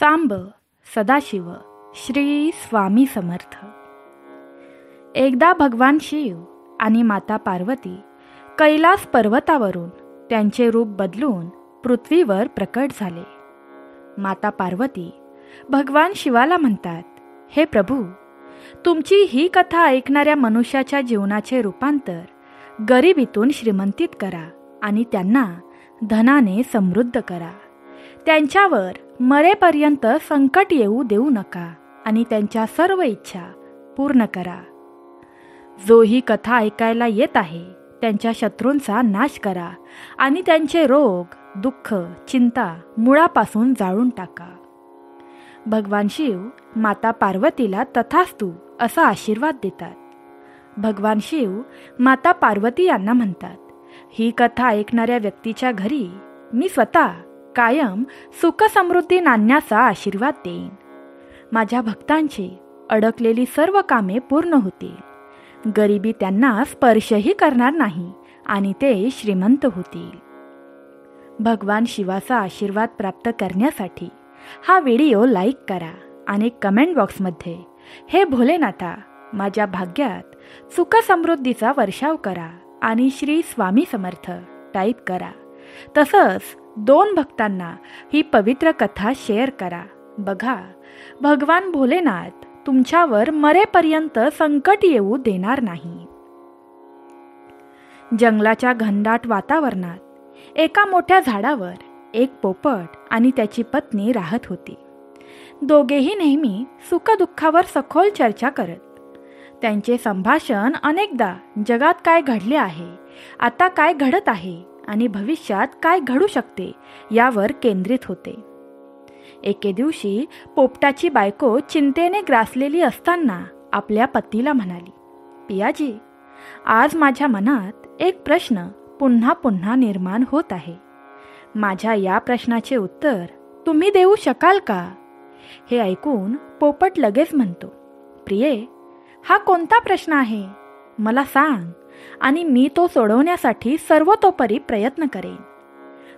सांब सदाशिव श्री स्वामी समर्थ. एकदा भगवान शिव आणि माता पार्वती कैलास पर्वतावरून त्यांचे रूप बदलून पृथ्वीवर प्रकट झाले. माता पार्वती भगवान शिवाला म्हणतात, हे प्रभू, तुमची ही कथा ऐकणाऱ्या मनुष्याच्या जीवनाचे रूपांतर गरिबीतून श्रीमंतीत करा आणि त्यांना धनाने समृद्ध करा. त्यांच्यावर मरेपर्यंत संकट येऊ देऊ नका आणि त्यांच्या सर्व इच्छा पूर्ण करा. जो ही कथा ऐकायला येत आहे त्यांच्या शत्रूंचा नाश करा आणि त्यांचे रोग, दुःख, चिंता मुळापासून जाळून टाका. भगवान शिव माता पार्वतीला तथास्तु असा आशीर्वाद देतात. भगवान शिव माता पार्वती यांना म्हणतात, ही कथा ऐकणाऱ्या व्यक्तीच्या घरी मी स्वतः कायम सुख समृद्धी नांदण्याचा आशीर्वाद देईन. माझ्या भक्तांची अडकलेली सर्व कामे पूर्ण होतील. गरिबी त्यांना स्पर्शही करणार नाही आणि ते श्रीमंत होतील. भगवान शिवाचा आशीर्वाद प्राप्त करण्यासाठी हा व्हिडिओ लाईक करा आणि कमेंट बॉक्समध्ये हे भोलेनाथा, माझ्या भाग्यात सुख समृद्धीचा वर्षाव करा आणि श्री स्वामी समर्थ टाईप करा. तसंच 2 भक्तांना ही पवित्र कथा शेअर करा. बघा, भगवान भोलेनाथ तुमच्यावर मरेपर्यंत संकट येऊ देणार नाही. जंगलाच्या घनदाट वातावरणात एका मोठ्या झाडावर एक पोपट आणि त्याची पत्नी राहत होती. दोघेही नेहमी सुखदुःखावर सखोल चर्चा करत. त्यांचे संभाषण अनेकदा जगात काय घडले आहे, आता काय घडत आहे आणि भविष्यात काय घडू शकते यावर केंद्रित होते. एके दिवशी पोपटाची बायको चिंतेने ग्रासलेली असताना आपल्या पतीला म्हणाली, पियाजी, आज माझ्या मनात एक प्रश्न पुन्हा पुन्हा निर्माण होत आहे. माझ्या या प्रश्नाचे उत्तर तुम्ही देऊ शकाल का? हे ऐकून पोपट लगेच म्हणतो, प्रिये, हा कोणता प्रश्न आहे? मला सांग आणि मी तो सोडवण्यासाठी सर्वतोपरी प्रयत्न करेन.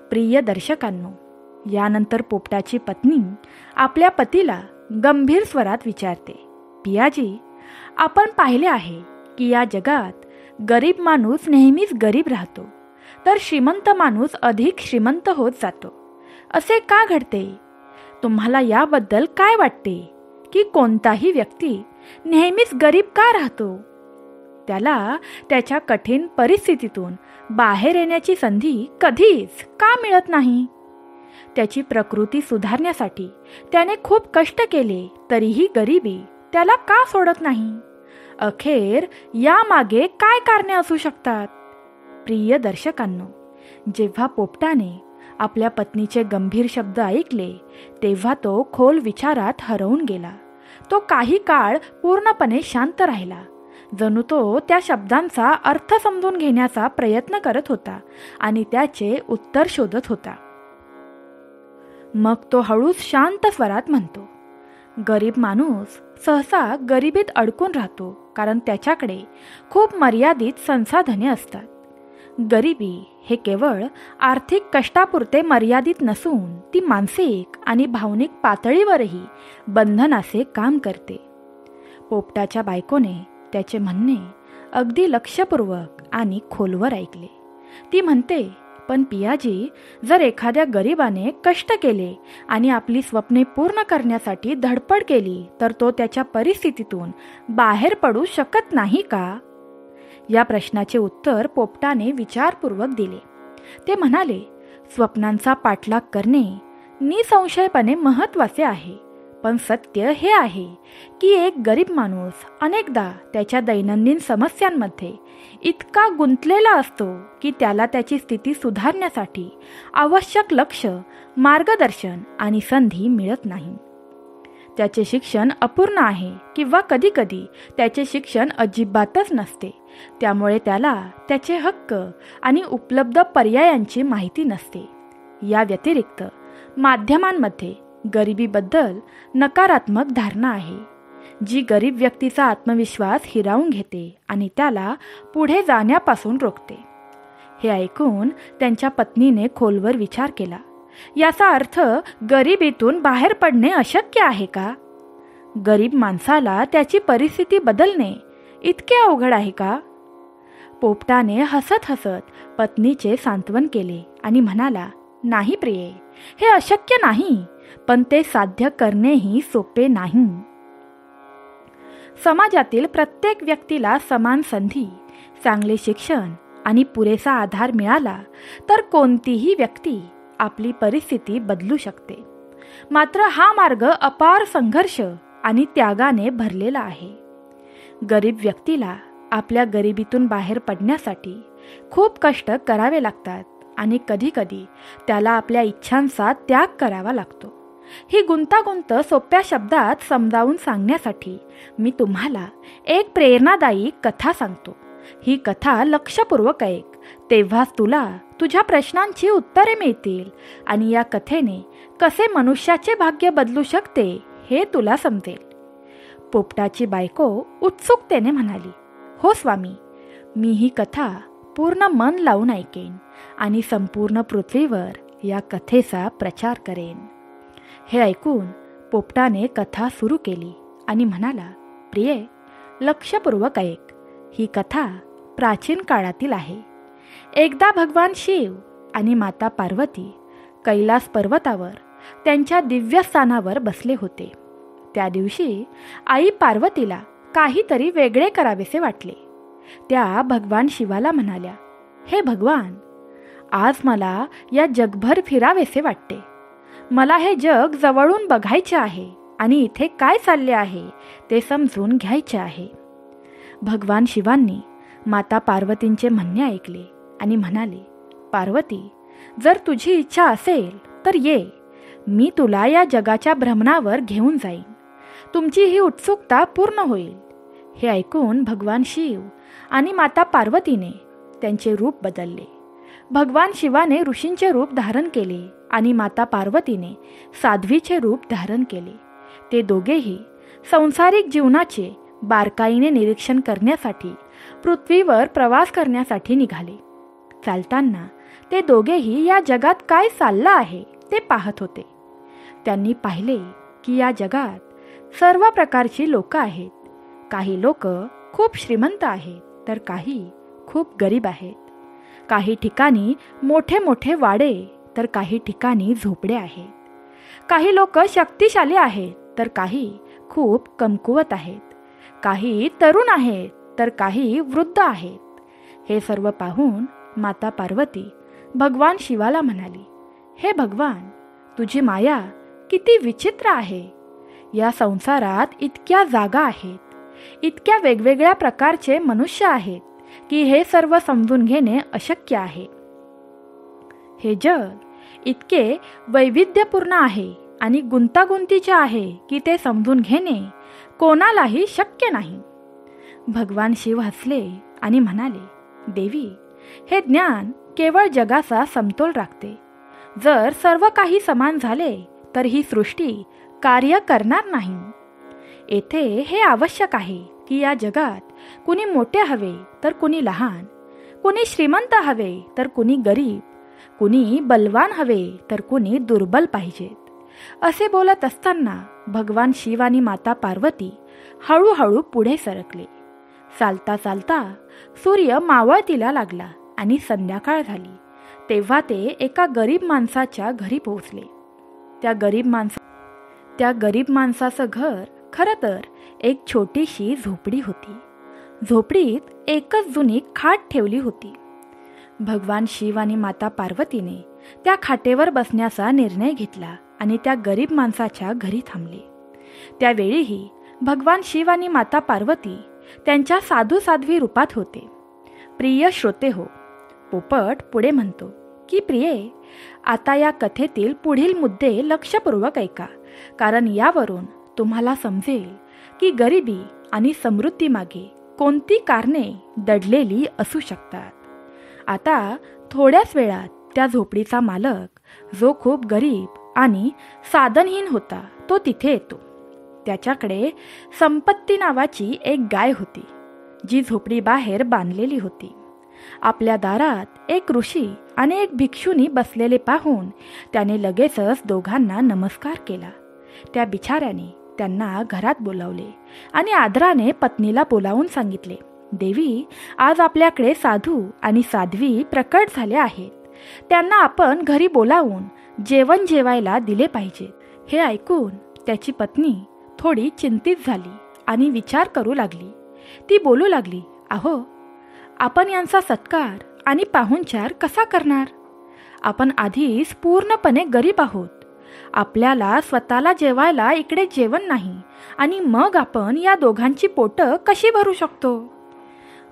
प्रिय दर्शकांनो, यानंतर पोपटाची पत्नी आपल्या पतीला गंभीर स्वरात विचारते, पियाजी, आपण पाहिले आहे की या जगात गरीब माणूस नेहमीच गरीब राहतो, तर श्रीमंत माणूस अधिक श्रीमंत होत जातो. असे का घडते? तुम्हाला याबद्दल काय वाटते की कोणताही व्यक्ती नेहमीच गरीब का राहतो? त्याला त्याच्या कठीण परिस्थितीतून बाहेर येण्याची संधी कधीच का मिळत नाही? त्याची प्रकृती सुधारण्यासाठी त्याने खूप कष्ट केले तरीही गरिबी त्याला का सोडत नाही? अखेर यामागे काय कारणे असू शकतात? प्रिय दर्शकांनो, जेव्हा पोपटाने आपल्या पत्नीचे गंभीर शब्द ऐकले तेव्हा तो खोल विचारात हरवून गेला. तो काही काळ पूर्णपणे शांत राहिला, जणू तो त्या शब्दांचा अर्थ समजून घेण्याचा प्रयत्न करत होता आणि त्याचे उत्तर शोधत होता. मग तो हळूच शांत स्वरात म्हणतो, गरीब माणूस सहसा गरिबीत अडकून राहतो कारण त्याच्याकडे खूप मर्यादित संसाधने असतात. गरिबी हे केवळ आर्थिक कष्टापुरते मर्यादित नसून ती मानसिक आणि भावनिक पातळीवरही बंधनाचे काम करते. पोपटाच्या बायकोने त्याचे म्हणणे अगदी लक्षपूर्वक आणि खोलवर ऐकले. ती म्हणते, पण पियाजी, जर एखाद्या गरिबाने कष्ट केले आणि आपली स्वप्ने पूर्ण करण्यासाठी धडपड केली तर तो त्याच्या परिस्थितीतून बाहेर पडू शकत नाही का? या प्रश्नाचे उत्तर पोपटाने विचारपूर्वक दिले. ते म्हणाले, स्वप्नांचा पाठलाग करणे निसंशयपणे महत्त्वाचे आहे, पण सत्य हे आहे की एक गरीब माणूस अनेकदा त्याच्या दैनंदिन समस्यांमध्ये इतका गुंतलेला असतो की त्याला त्याची स्थिती सुधारण्यासाठी आवश्यक लक्ष, मार्गदर्शन आणि संधी मिळत नाही. त्याचे शिक्षण अपूर्ण आहे किंवा कधीकधी त्याचे शिक्षण अजिबातच नसते. त्यामुळे त्याला त्याचे हक्क आणि उपलब्ध पर्यायांची माहिती नसते. या व्यतिरिक्त माध्यमांमध्ये गरिबीबद्दल नकारात्मक धारणा आहे, जी गरीब व्यक्तीचा आत्मविश्वास हिरावून घेते आणि त्याला पुढे जाण्यापासून रोखते. हे ऐकून त्यांच्या पत्नीने खोलवर विचार केला याचा अर्थ गरिबीतून बाहेर पडणे अशक्य आहे का? गरीब माणसाला त्याची परिस्थिती बदलणे इतके अवघड आहे का? पोपटाने हसत हसत पत्नीचे सांत्वन केले आणि म्हणाला, नाही प्रिये, हे अशक्य नाही, पण ते साध्य करणेही सोपे नाही. समाजातील प्रत्येक व्यक्तीला समान संधी, चांगले शिक्षण आणि पुरेसा आधार मिळाला तर कोणतीही व्यक्ती आपली परिस्थिती बदलू शकते. मात्र हा मार्ग अपार संघर्ष आणि त्यागाने भरलेला आहे. गरीब व्यक्तीला आपल्या गरिबीतून बाहेर पडण्यासाठी खूप कष्ट करावे लागतात आणि कधीकधी त्याला आपल्या इच्छांचा त्याग करावा लागतो. ही गुंतागुंत सोप्या शब्दात समजावून सांगण्यासाठी मी तुम्हाला एक प्रेरणादायी कथा सांगतो. ही कथा लक्षपूर्वक ऐक, तेव्हाच तुला तुझ्या प्रश्नांची उत्तरे मिळतील आणि या कथेने कसे मनुष्याचे भाग्य बदलू शकते हे तुला समजेल. पोपटाची बायको उत्सुकतेने म्हणाली, हो स्वामी, मी ही कथा पूर्ण मन लावून ऐकेन आणि संपूर्ण पृथ्वीवर या कथेचा प्रचार करेन. हे ऐकून पोपटाने कथा सुरू केली आणि म्हणाला, प्रिये, लक्षपूर्वक ऐक. ही कथा प्राचीन काळातील आहे. एकदा भगवान शिव आणि माता पार्वती कैलास पर्वतावर त्यांच्या दिव्यस्थानावर बसले होते. त्या दिवशी आई पार्वतीला काहीतरी वेगळे करावेसे वाटले. त्या भगवान शिवाला म्हणाल्या, हे भगवान, आज मला या जगभर फिरावेसे वाटते. मला हे जग जवळून बघायचे आहे आणि इथे काय चालले आहे ते समजून घ्यायचे आहे. भगवान शिवांनी माता पार्वतींचे म्हणणे ऐकले आणि म्हणाले, पार्वती, जर तुझी इच्छा असेल तर ये, मी तुला या जगाच्या भ्रमणावर घेऊन जाईन. तुमची ही उत्सुकता पूर्ण होईल. हे ऐकून भगवान शिव आणि माता पार्वतीने त्यांचे रूप बदलले. भगवान शिवाने ऋषींचे रूप धारण केले आणि माता पार्वतीने साध्वीचे रूप धारण केले. ते दोघेही संसारिक जीवनाचे बारकाईने निरीक्षण करण्यासाठी पृथ्वीवर प्रवास करण्यासाठी निघाले. चालताना ते दोघेही या जगात काय चाललं आहे ते पाहत होते. त्यांनी पाहिले की या जगात सर्व प्रकारची लोक आहेत. काही लोक खूप श्रीमंत आहेत तर काही खूप गरीब आहेत. काही ठिकाणी मोठे मोठे वाडे तर काही ठिकाणी झोपडे आहेत. काही लोक शक्तिशाली आहेत तर काही खूप कमकुवत आहेत. काही तरुण आहेत तर काही वृद्ध आहेत. हे सर्व पाहून माता पार्वती भगवान शिवाला म्हणाली, हे भगवान, तुझी माया किती विचित्र आहे. या संसारात इतक्या जागा आहेत, इतक्या वेगवेगळ्या प्रकारचे मनुष्य आहेत की हे सर्व समजून घेणे अशक्य आहे. हे जग इतके वैविध्यपूर्ण आहे आणि गुंतागुंतीचे आहे की ते समजून घेणे कोणालाही शक्य नाही. भगवान शिव हसले आणि म्हणाले, देवी, हे ज्ञान केवळ जगाचा समतोल राखते. जर सर्व काही समान झाले तर ही सृष्टी कार्य करणार नाही. येथे हे आवश्यक आहे की या जगात कुणी मोठे हवे तर कुणी लहान, कुणी श्रीमंत हवे तर कुणी गरीब, कुणी बलवान हवे तर कुणी दुर्बल पाहिजेत. असे बोलत असताना भगवान शिव आणि माता पार्वती हळूहळू पुढे सरकले. चालता चालता सूर्य मावळतीला लागला आणि संध्याकाळ झाली. तेव्हा ते एका गरीब माणसाच्या घरी पोहोचले. त्या गरीब माणसाचं घर खरं तर एक छोटीशी झोपडी होती. झोपडीत एकच जुनी खाट ठेवली होती. भगवान शिव आणि माता पार्वतीने त्या खाटेवर बसण्याचा निर्णय घेतला आणि त्या गरीब माणसाच्या घरी थांबले. त्यावेळीही भगवान शिव आणि माता पार्वती त्यांच्या साधू साध्वी रूपात होते. प्रिय श्रोते हो, पोपट पुढे म्हणतो की प्रिये, आता या कथेतील पुढील मुद्दे लक्षपूर्वक ऐका, कारण यावरून तुम्हाला समजेल की गरिबी आणि समृद्धीमागे कोणती कारणे दडलेली असू शकतात. आता थोड्याच वेळात त्या झोपडीचा मालक, जो खूप गरीब आणि साधनहीन होता, तो तिथे येतो. त्याच्याकडे संपत्ती नावाची एक गाय होती, जी झोपडी बाहेर बांधलेली होती. आपल्या दारात एक ऋषी आणि एक भिक्षुनी बसलेले पाहून त्याने लगेचच दोघांना नमस्कार केला. त्या बिचाऱ्याने त्यांना घरात बोलावले आणि आदराने पत्नीला बोलावून सांगितले, देवी, आज आपल्याकडे साधू आणि साध्वी प्रकट झाले आहेत. त्यांना आपण घरी बोलावून जेवण जेवायला दिले पाहिजे. हे ऐकून त्याची पत्नी थोडी चिंतित झाली आणि विचार करू लागली. ती बोलू लागली, अहो, आपण यांचा सत्कार आणि पाहुणचार कसा करणार? आपण आधीच पूर्णपणे गरीब आहोत. आपल्याला स्वतःला जेवायला इकडे जेवण नाही आणि मग आपण या दोघांची पोटं कशी भरू शकतो?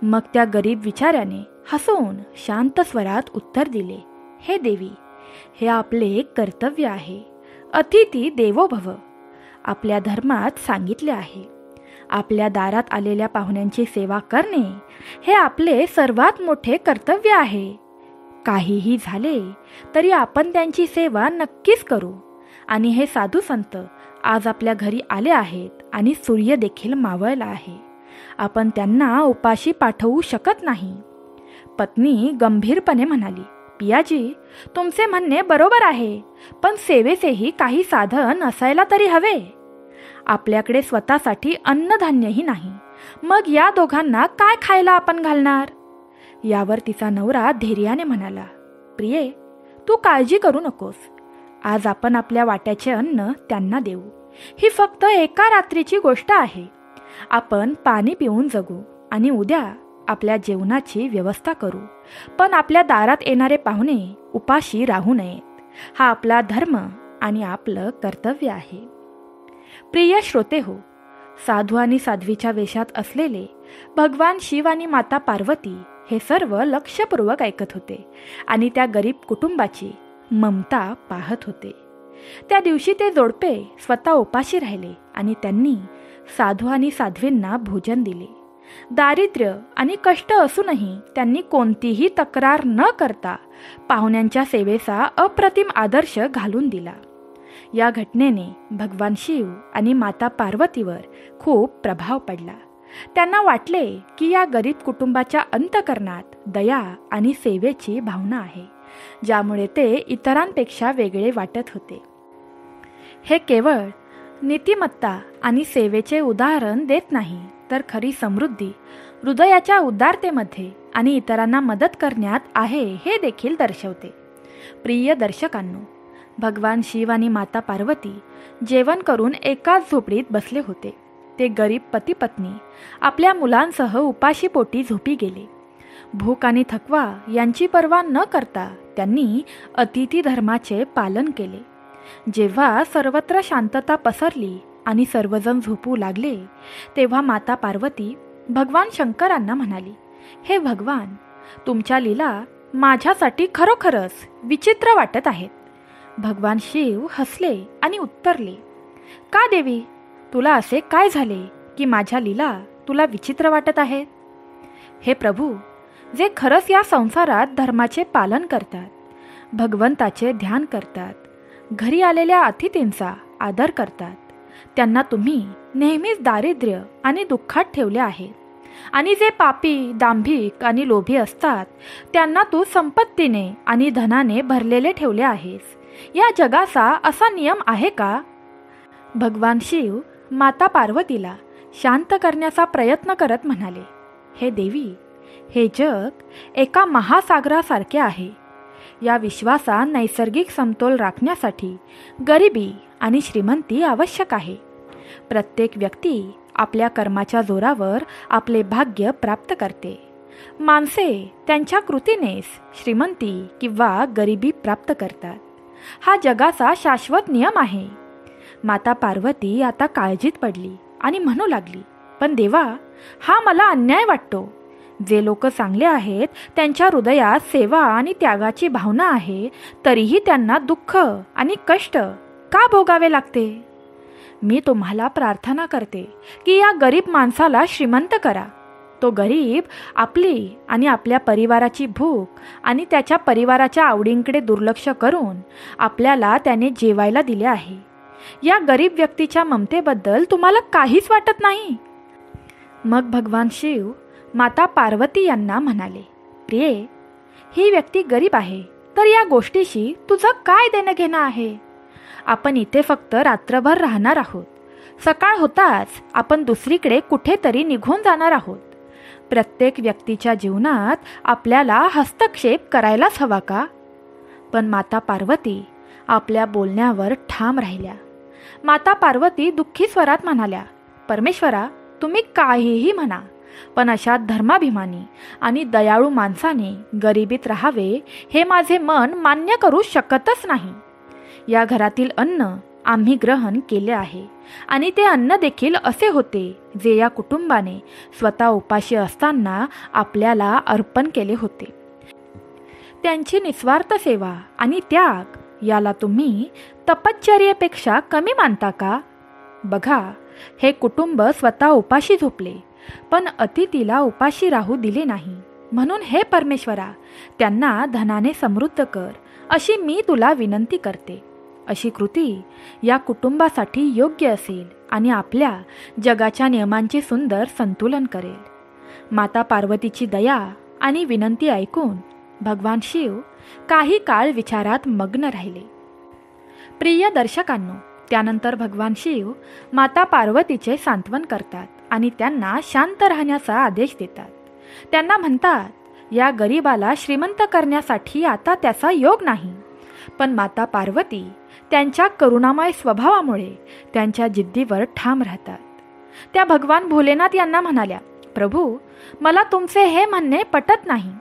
मग त्या गरीब विचाऱ्याने हसून शांत स्वरात उत्तर दिले, हे देवी, हे आपले एक कर्तव्य आहे. अतिथी देवो भव. आपल्या धर्मात सांगितले आहे, आपल्या दारात आलेल्या पाहुण्यांची सेवा करणे हे आपले सर्वात मोठे कर्तव्य आहे. काहीही झाले तरी आपण त्यांची सेवा नक्कीच करू. आणि हे साधू संत आज आपल्या घरी आले आहेत आणि सूर्य देखील मावळला आहे. आपण त्यांना उपाशी पाठवू शकत नाही. पत्नी गंभीरपणे म्हणाली, पियाजी, तुमचे म्हणणे बरोबर आहे, पण सेवेचेही काही साधन असायला तरी हवे. आपल्याकडे स्वतःसाठी अन्नधान्यही नाही, मग या दोघांना काय खायला आपण घालणार? यावर तिचा नवरा धैर्याने म्हणाला, प्रिये, तू काळजी करू नकोस. आज आपण आपल्या वाट्याचे अन्न त्यांना देऊ. ही फक्त एका रात्रीची गोष्ट आहे. आपण पाणी पिऊन जगू आणि उद्या आपल्या जेवणाची व्यवस्था करू. पण आपल्या दारात येणारे पाहुणे उपाशी राहू नयेत. हा आपला धर्म आणि आपलं कर्तव्य आहे. प्रिय श्रोते हो, साधू आणि साध्वीच्या वेशात असलेले भगवान शिव आणि माता पार्वती हे सर्व लक्षपूर्वक ऐकत होते आणि त्या गरीब कुटुंबाची ममता पाहत होते. त्या दिवशी ते जोडपे स्वतः उपाशी राहिले आणि त्यांनी साधू आणि साध्वींना भोजन दिले. दारिद्र्य आणि कष्ट असूनही त्यांनी कोणतीही तक्रार न करता पाहुण्यांच्या सेवेचा अप्रतिम आदर्श घालून दिला. या घटनेने भगवान शिव आणि माता पार्वतीवर खूप प्रभाव पडला. त्यांना वाटले की या गरीब कुटुंबाच्या अंतःकरणात दया आणि सेवेची भावना आहे, ज्यामुळे ते इतरांपेक्षा वेगळे वाटत होते. हे केवळ नीतिमत्ता आणि सेवेचे उदाहरण देत नाही, तर खरी समृद्धी हृदयाच्या उदारतेमध्ये आणि इतरांना मदत करण्यात आहे हे देखील दर्शवते. प्रिय दर्शकांनो, भगवान शिव आणि माता पार्वती जेवण करून एकाच झोपडीत बसले होते. ते गरीब पती पत्नी आपल्या मुलांसह उपाशी पोटी झोपी गेले. भूक आणि थकवा यांची पर्वा न करता त्यांनी अतिथी धर्माचे पालन केले. जेव्हा सर्वत्र शांतता पसरली आणि सर्वजण झोपू लागले, तेव्हा माता पार्वती भगवान शंकरांना म्हणाली, हे भगवान, तुमच्या लीला माझ्यासाठी खरोखरच विचित्र वाटत आहेत. भगवान शिव हसले आणि उत्तरले, का देवी, तुला असे काय झाले की माझ्या लीला तुला विचित्र वाटत आहेत? हे प्रभू, जे खरंच या संसारात धर्माचे पालन करतात, भगवंताचे ध्यान करतात, घरी आलेल्या अतिथींचा आदर करतात, त्यांना तुम्ही नेहमीच दारिद्र्य आणि दुःखात ठेवले आहे. आणि जे पापी, दांभिक आणि लोभी असतात, त्यांना तू संपत्तीने आणि धनाने भरलेले ठेवले आहेस. या जगाचा असा नियम आहे का? भगवान शिव माता पार्वतीला शांत करण्याचा प्रयत्न करत म्हणाले, हे देवी, हे जग एका महासागरासारखे आहे. या विश्वाचा नैसर्गिक समतोल राखण्यासाठी गरिबी आणि श्रीमंती आवश्यक आहे. प्रत्येक व्यक्ती आपल्या कर्माच्या जोरावर आपले भाग्य प्राप्त करते. माणसे त्यांच्या कृतीनेच श्रीमंती किंवा गरिबी प्राप्त करतात. हा जगाचा शाश्वत नियम आहे. माता पार्वती आता काळजीत पडली आणि म्हणू लागली, पण देवा, हा मला अन्याय वाटतो. जे लोक चांगले आहेत त्यांच्या हृदयात सेवा आणि त्यागाची भावना आहे, तरीही त्यांना दुःख आणि कष्ट का भोगावे लागते? मी तुम्हाला प्रार्थना करते की या गरीब माणसाला श्रीमंत करा. तो गरीब आपली आणि आपल्या परिवाराची भूक आणि त्याच्या परिवाराच्या आवडींकडे दुर्लक्ष करून आपल्याला त्याने जेवायला दिले आहे. या गरीब व्यक्तीच्या ममतेबद्दल तुम्हाला काहीच वाटत नाही? मग भगवान शिव माता पार्वती यांना म्हणाले, प्रिये, ही व्यक्ती गरीब आहे, तर या गोष्टीशी तुझं काय देणं घेणं आहे? आपण इथे फक्त रात्रभर राहणार आहोत. सकाळ होताच आपण दुसरीकडे कुठेतरी निघून जाणार आहोत. प्रत्येक व्यक्तीच्या जीवनात आपल्याला हस्तक्षेप करायलाच हवा का? पण माता पार्वती आपल्या बोलण्यावर ठाम राहिल्या. माता पार्वती दुःखी स्वरात म्हणाल्या, परमेश्वरा, तुम्ही काहीही म्हणा, पण अशा धर्माभिमानी आणि दयाळू माणसाने गरिबीत राहावे हे माझे मन मान्य करू शकतच नाही. या घरातील अन्न आम्ही ग्रहण केले आहे आणि ते अन्न देखील असे होते जे या कुटुंबाने स्वतः उपाशी असताना आपल्याला अर्पण केले होते. त्यांची निस्वार्थ सेवा आणि त्याग याला तुम्ही तपश्चर्येपेक्षा कमी मानता का? बघा, हे कुटुंब स्वतः उपाशी झोपले, पण अतिथीला उपाशी राहू दिले नाही. म्हणून हे परमेश्वरा, त्यांना धनाने समृद्ध कर, अशी मी तुला विनंती करते. अशी कृती या कुटुंबासाठी योग्य असेल आणि आपल्या जगाच्या नियमांचे सुंदर संतुलन करेल. माता पार्वतीची दया आणि विनंती ऐकून भगवान शिव काही काळ विचारात मग्न राहिले. प्रिय दर्शकांनो, त्यानंतर भगवान शिव माता पार्वतीचे सांत्वन करतात आणि त्यांना शांत राहण्याचा आदेश देतात. त्यांना म्हणतात, या गरीबाला श्रीमंत करण्यासाठी आता त्याचा योग नाही. पण माता पार्वती त्यांच्या करुणामय स्वभावामुळे त्यांच्या जिद्दीवर ठाम राहतात. त्या भगवान भोलेनाथ यांना म्हणाल्या, प्रभू, मला तुमचे हे म्हणणे पटत नाही.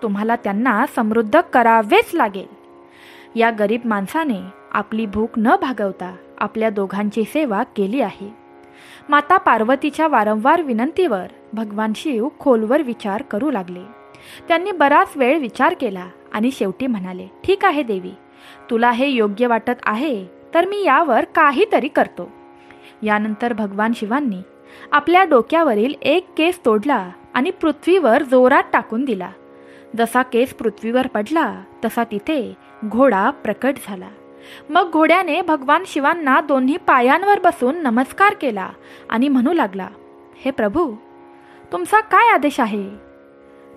तुम्हाला त्यांना समृद्ध करावेच लागेल. या गरीब माणसाने आपली भूक न भागवता आपल्या दोघांची सेवा केली आहे. माता पार्वतीच्या वारंवार विनंतीवर भगवान शिव खोलवर विचार करू लागले. त्यांनी बराच वेळ विचार केला आणि शेवटी म्हणाले, ठीक आहे देवी, तुला हे योग्य वाटत आहे तर मी यावर काहीतरी करतो. यानंतर भगवान शिवांनी आपल्या डोक्यावरील एक केस तोडला आणि पृथ्वीवर जोरात टाकून दिला. जसा केस पृथ्वीवर पडला तसा तिथे घोडा प्रकट झाला. मग घोड्याने भगवान शिवांना दोन्ही पायांवर बसून नमस्कार केला आणि म्हणू लागला, हे प्रभू, तुमचा काय आदेश आहे?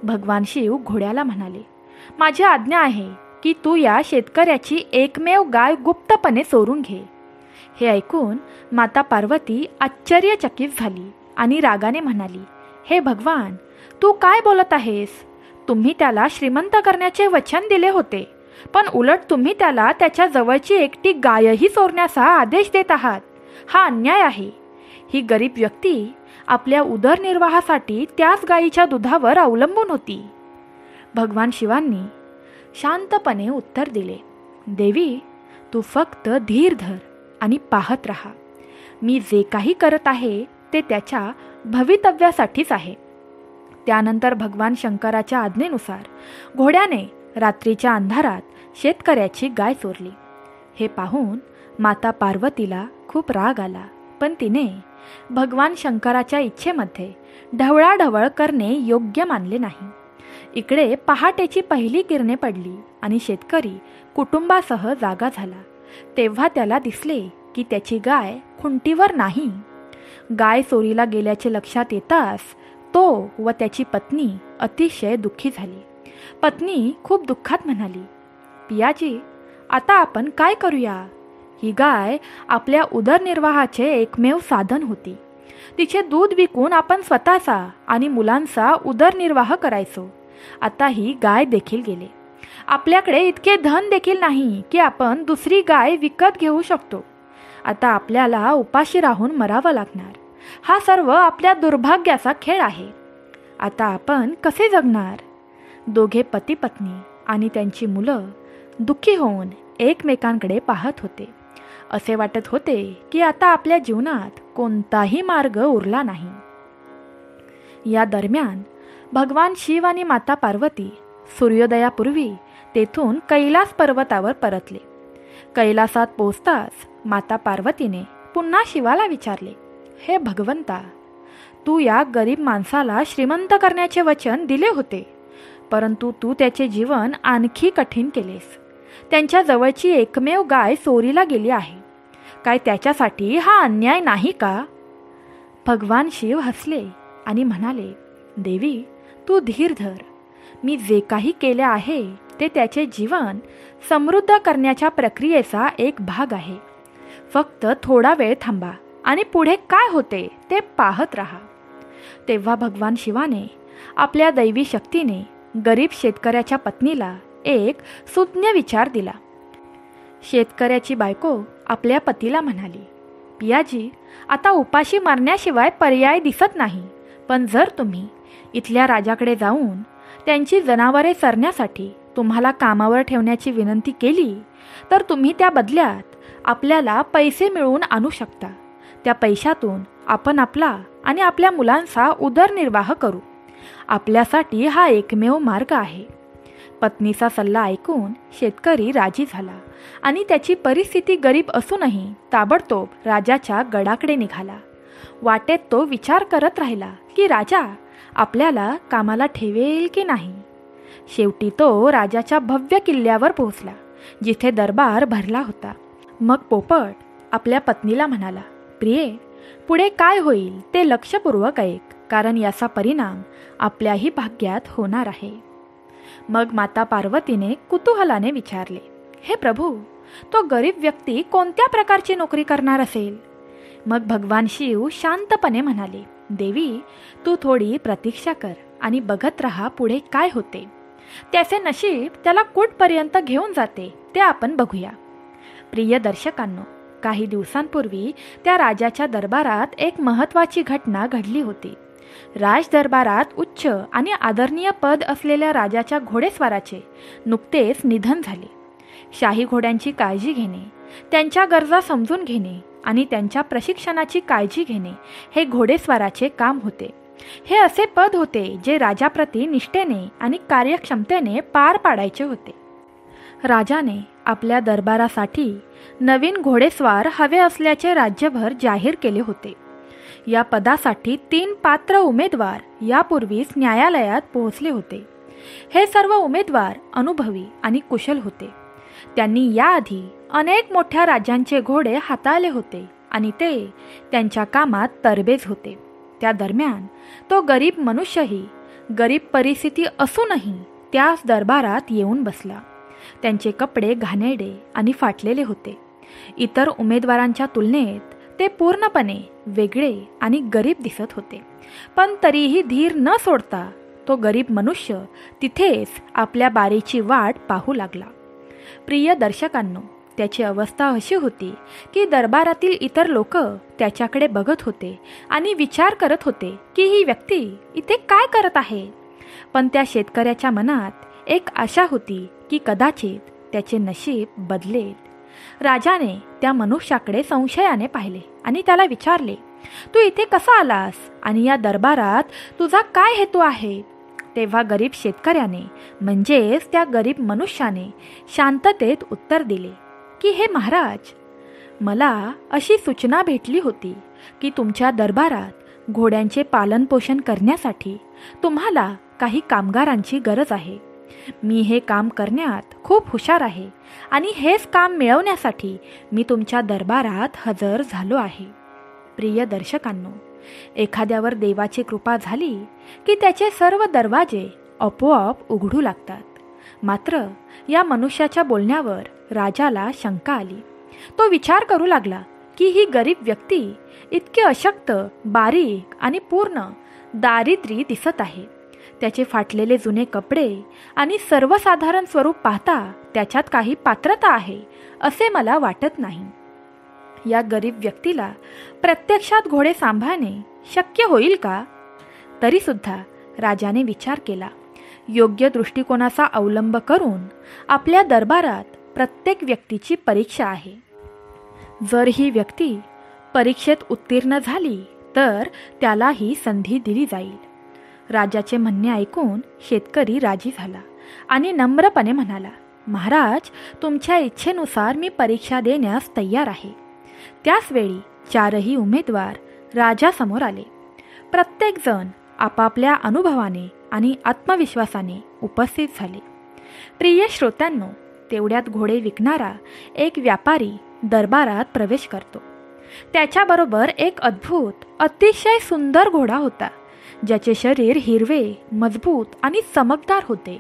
भगवान शिव घोड्याला म्हणाले, माझी आज्ञा आहे की तू या शेतकऱ्याची एकमेव गाय गुप्तपणे चोरून घे. हे ऐकून माता पार्वती आश्चर्यचकित झाली आणि रागाने म्हणाली, हे भगवान, तू काय बोलत आहेस? तुम्ही त्याला श्रीमंत करण्याचे वचन दिले होते, पण उलट तुम्ही त्याला त्याच्या जवळची एकटी गायही चोरण्याचा आदेश देत आहात. हा अन्याय आहे. ही गरीब व्यक्ती आपल्या उदरनिर्वाहासाठी त्याच गायीच्या दुधावर अवलंबून होती. भगवान शिवांनी शांतपणे उत्तर दिले, देवी, तू फक्त धीर धर आणि पाहत राहा. मी जे काही करत आहे ते त्याच्या भवितव्यासाठीच आहे. त्यानंतर भगवान शंकराच्या आज्ञेनुसार घोड्याने रात्रीच्या अंधारात शेतकऱ्याची गाय चोरली. हे पाहून माता पार्वतीला खूप राग आला, पण तिने भगवान शंकराच्या इच्छेमध्ये ढवळाढवळ करणे योग्य मानले नाही. इकडे पहाटेची पहिली किरणे पडली आणि शेतकरी कुटुंबासह जागा झाला. तेव्हा त्याला दिसले की त्याची गाय खुंटीवर नाही. गाय चोरीला गेल्याचे लक्षात येताच तो व त्याची पत्नी अतिशय दुःखी झाली. पत्नी खूप दुःखात म्हणाली, पियाजी, आता आपण काय करूया? ही गाय आपल्या उदरनिर्वाहाचे एकमेव साधन होती. तिचे दूध विकून आपण स्वतःचा आणि मुलांचा उदरनिर्वाह करायचो. आता ही गाय देखील गेले. आपल्याकडे इतके धन देखील नाही की आपण दुसरी गाय विकत घेऊ शकतो. आता आपल्याला उपाशी राहून मरावं लागणार. हा सर्व आपल्या दुर्भाग्याचा खेळ आहे. आता आपण कसे जगणार? दोघे पती पत्नी आणि त्यांची मुलं दुःखी होऊन एकमेकांकडे पाहत होते. असे वाटत होते की आता आपल्या जीवनात कोणताही मार्ग उरला नाही. या दरम्यान भगवान शिव आणि माता पार्वती सूर्योदयापूर्वी तेथून कैलास पर्वतावर परतले. कैलासात पोहोचताच माता पार्वतीने पुन्हा शिवाला विचारले, हे भगवंता, तू या गरीब माणसाला श्रीमंत करण्याचे वचन दिले होते, परंतु तू त्याचे जीवन आणखी कठीण केलेस. त्यांच्या जवळची एकमेव गाय चोरीला गेली आहे. काय त्याच्यासाठी हा अन्याय नाही का? भगवान शिव हसले आणि म्हणाले, देवी, तू धीर धर. मी जे काही केले आहे ते त्याचे जीवन समृद्ध करण्याच्या प्रक्रियेचा एक भाग आहे. फक्त थोडा वेळ थांबा आणि पुढे काय होते ते पाहत राहा. तेव्हा भगवान शिवाने आपल्या दैवी शक्तीने गरीब शेतकऱ्याच्या पत्नीला एक सुज्ञ विचार दिला. शेतकऱ्याची बायको आपल्या पतीला म्हणाली, पियाजी, आता उपाशी मरण्याशिवाय पर्याय दिसत नाही. पण जर तुम्ही इथल्या राजाकडे जाऊन त्यांची जनावरे चरण्यासाठी तुम्हाला कामावर ठेवण्याची विनंती केली तर तुम्ही त्या बदल्यात आपल्याला पैसे मिळवून आणू शकता. त्या पैशातून आपण आपला आणि आपल्या मुलांचा उदरनिर्वाह करू. आपल्यासाठी हा एकमेव मार्ग आहे. पत्नीचा सल्ला ऐकून शेतकरी राजी झाला आणि त्याची परिस्थिती गरीब असूनही ताबडतोब राजाच्या गडाकडे निघाला. वाटेत तो विचार करत राहिला की राजा आपल्याला कामाला ठेवेल की नाही. शेवटी तो राजाच्या भव्य किल्ल्यावर पोहोचला, जिथे दरबार भरला होता. मग पोपट आपल्या पत्नीला म्हणाला, प्रिये, पुढे काय होईल ते लक्षपूर्वक ऐक, कारण याचा परिणाम आपल्याही भाग्यात होणार आहे. मग माता पार्वतीने कुतूहलाने विचारले, हे प्रभू, तो गरीब व्यक्ती कोणत्या प्रकारची नोकरी करणार असेल? मग भगवान शिव शांतपणे म्हणाले, देवी, तू थोडी प्रतीक्षा कर आणि बघत राहा पुढे काय होते. त्याचे नशीब त्याला कुठपर्यंत घेऊन जाते ते आपण बघूया. प्रिय दर्शकांनो, काही दिवसांपूर्वी त्या राजाच्या दरबारात एक महत्त्वाची घटना घडली होती. राजदरबारात उच्च आणि आदरणीय पद असलेल्या राजाच्या घोडेस्वाराचे नुकतेच निधन झाले. शाही घोड्यांची काळजी घेणे, त्यांच्या गरजा समजून घेणे आणि त्यांच्या प्रशिक्षणाची काळजी घेणे हे घोडेस्वाराचे काम होते. हे असे पद होते जे राजाप्रती निष्ठेने आणि कार्यक्षमतेने पार पाडायचे होते. राजाने आपल्या दरबारासाठी नवीन घोडेस्वार हवे असल्याचे राज्यभर जाहीर केले होते. या पदासाठी 3 पात्र उमेदवार यापूर्वीच न्यायालयात पोहोचले होते. हे सर्व उमेदवार अनुभवी आणि कुशल होते. त्यांनी याआधी अनेक मोठ्या राज्यांचे घोडे हाताळले होते आणि ते त्यांच्या कामात तरबेज होते. त्या दरम्यान तो गरीब मनुष्यही गरीब परिस्थिती असूनही त्याच दरबारात येऊन बसला. त्यांचे कपडे घाणेरडे आणि फाटलेले होते. इतर उमेदवारांच्या तुलनेत ते पूर्णपणे वेगळे आणि गरीब दिसत होते. पण तरीही धीर न सोडता तो गरीब मनुष्य तिथेच आपल्या बारीची वाट पाहू लागला. प्रिय दर्शकांनो, त्याची अवस्था अशी होती की दरबारातील इतर लोक त्याच्याकडे बघत होते आणि विचार करत होते की ही व्यक्ती इथे काय करत आहे. पण त्या शेतकऱ्याच्या मनात एक आशा होती की कदाचित त्याचे नशीब बदलेल. राजाने त्या मनुष्याकडे संशयाने पाहिले आणि त्याला विचारले, तू इथे कसा आलास आणि या दरबारात तुझा काय हेतू आहे? तेव्हा गरीब शेतकऱ्याने म्हणजेच त्या गरीब मनुष्याने शांततेत उत्तर दिले की हे महाराज, मला अशी सूचना भेटली होती की तुमच्या दरबारात घोड्यांचे पालनपोषण करण्यासाठी तुम्हाला काही कामगारांची गरज आहे. मी हे काम करण्यात खूप हुशार आहे आणि हेच काम मिळवण्यासाठी मी तुमच्या दरबारात हजर झालो आहे. प्रिय दर्शकांनो, एखाद्यावर देवाची कृपा झाली की त्याचे सर्व दरवाजे आपोआप उघडू लागतात. मात्र या मनुष्याच्या बोलण्यावर राजाला शंका आली. तो विचार करू लागला की ही गरीब व्यक्ती इतके अशक्त, बारीक आणि पूर्ण दारिद्र्य दिसत आहे. त्याचे फाटलेले जुने कपडे आणि सर्वसाधारण स्वरूप पाहता त्याच्यात काही पात्रता आहे असे मला वाटत नाही. या गरीब व्यक्तीला प्रत्यक्षात घोडे सांभाळणे शक्य होईल का? तरीसुद्धा राजाने विचार केला. योग्य दृष्टिकोनाचा अवलंब करून आपल्या दरबारात प्रत्येक व्यक्तीची परीक्षा आहे. जर ही व्यक्ती परीक्षेत उत्तीर्ण झाली तर त्याला ही संधी दिली जाईल. राजाचे म्हणणे ऐकून शेतकरी राजी झाला आणि नम्रपणे म्हणाला, महाराज, तुमच्या इच्छेनुसार मी परीक्षा देण्यास तयार आहे. त्याचवेळी 4ही उमेदवार राजासमोर आले. प्रत्येकजण आपापल्या अनुभवाने आणि आत्मविश्वासाने उपस्थित झाले. प्रिय श्रोत्यांनो, तेवढ्यात घोडे विकणारा एक व्यापारी दरबारात प्रवेश करतो. त्याच्याबरोबर एक अद्भुत, अतिशय सुंदर घोडा होता, ज्याचे शरीर हिरवे, मजबूत आणि चमकदार होते.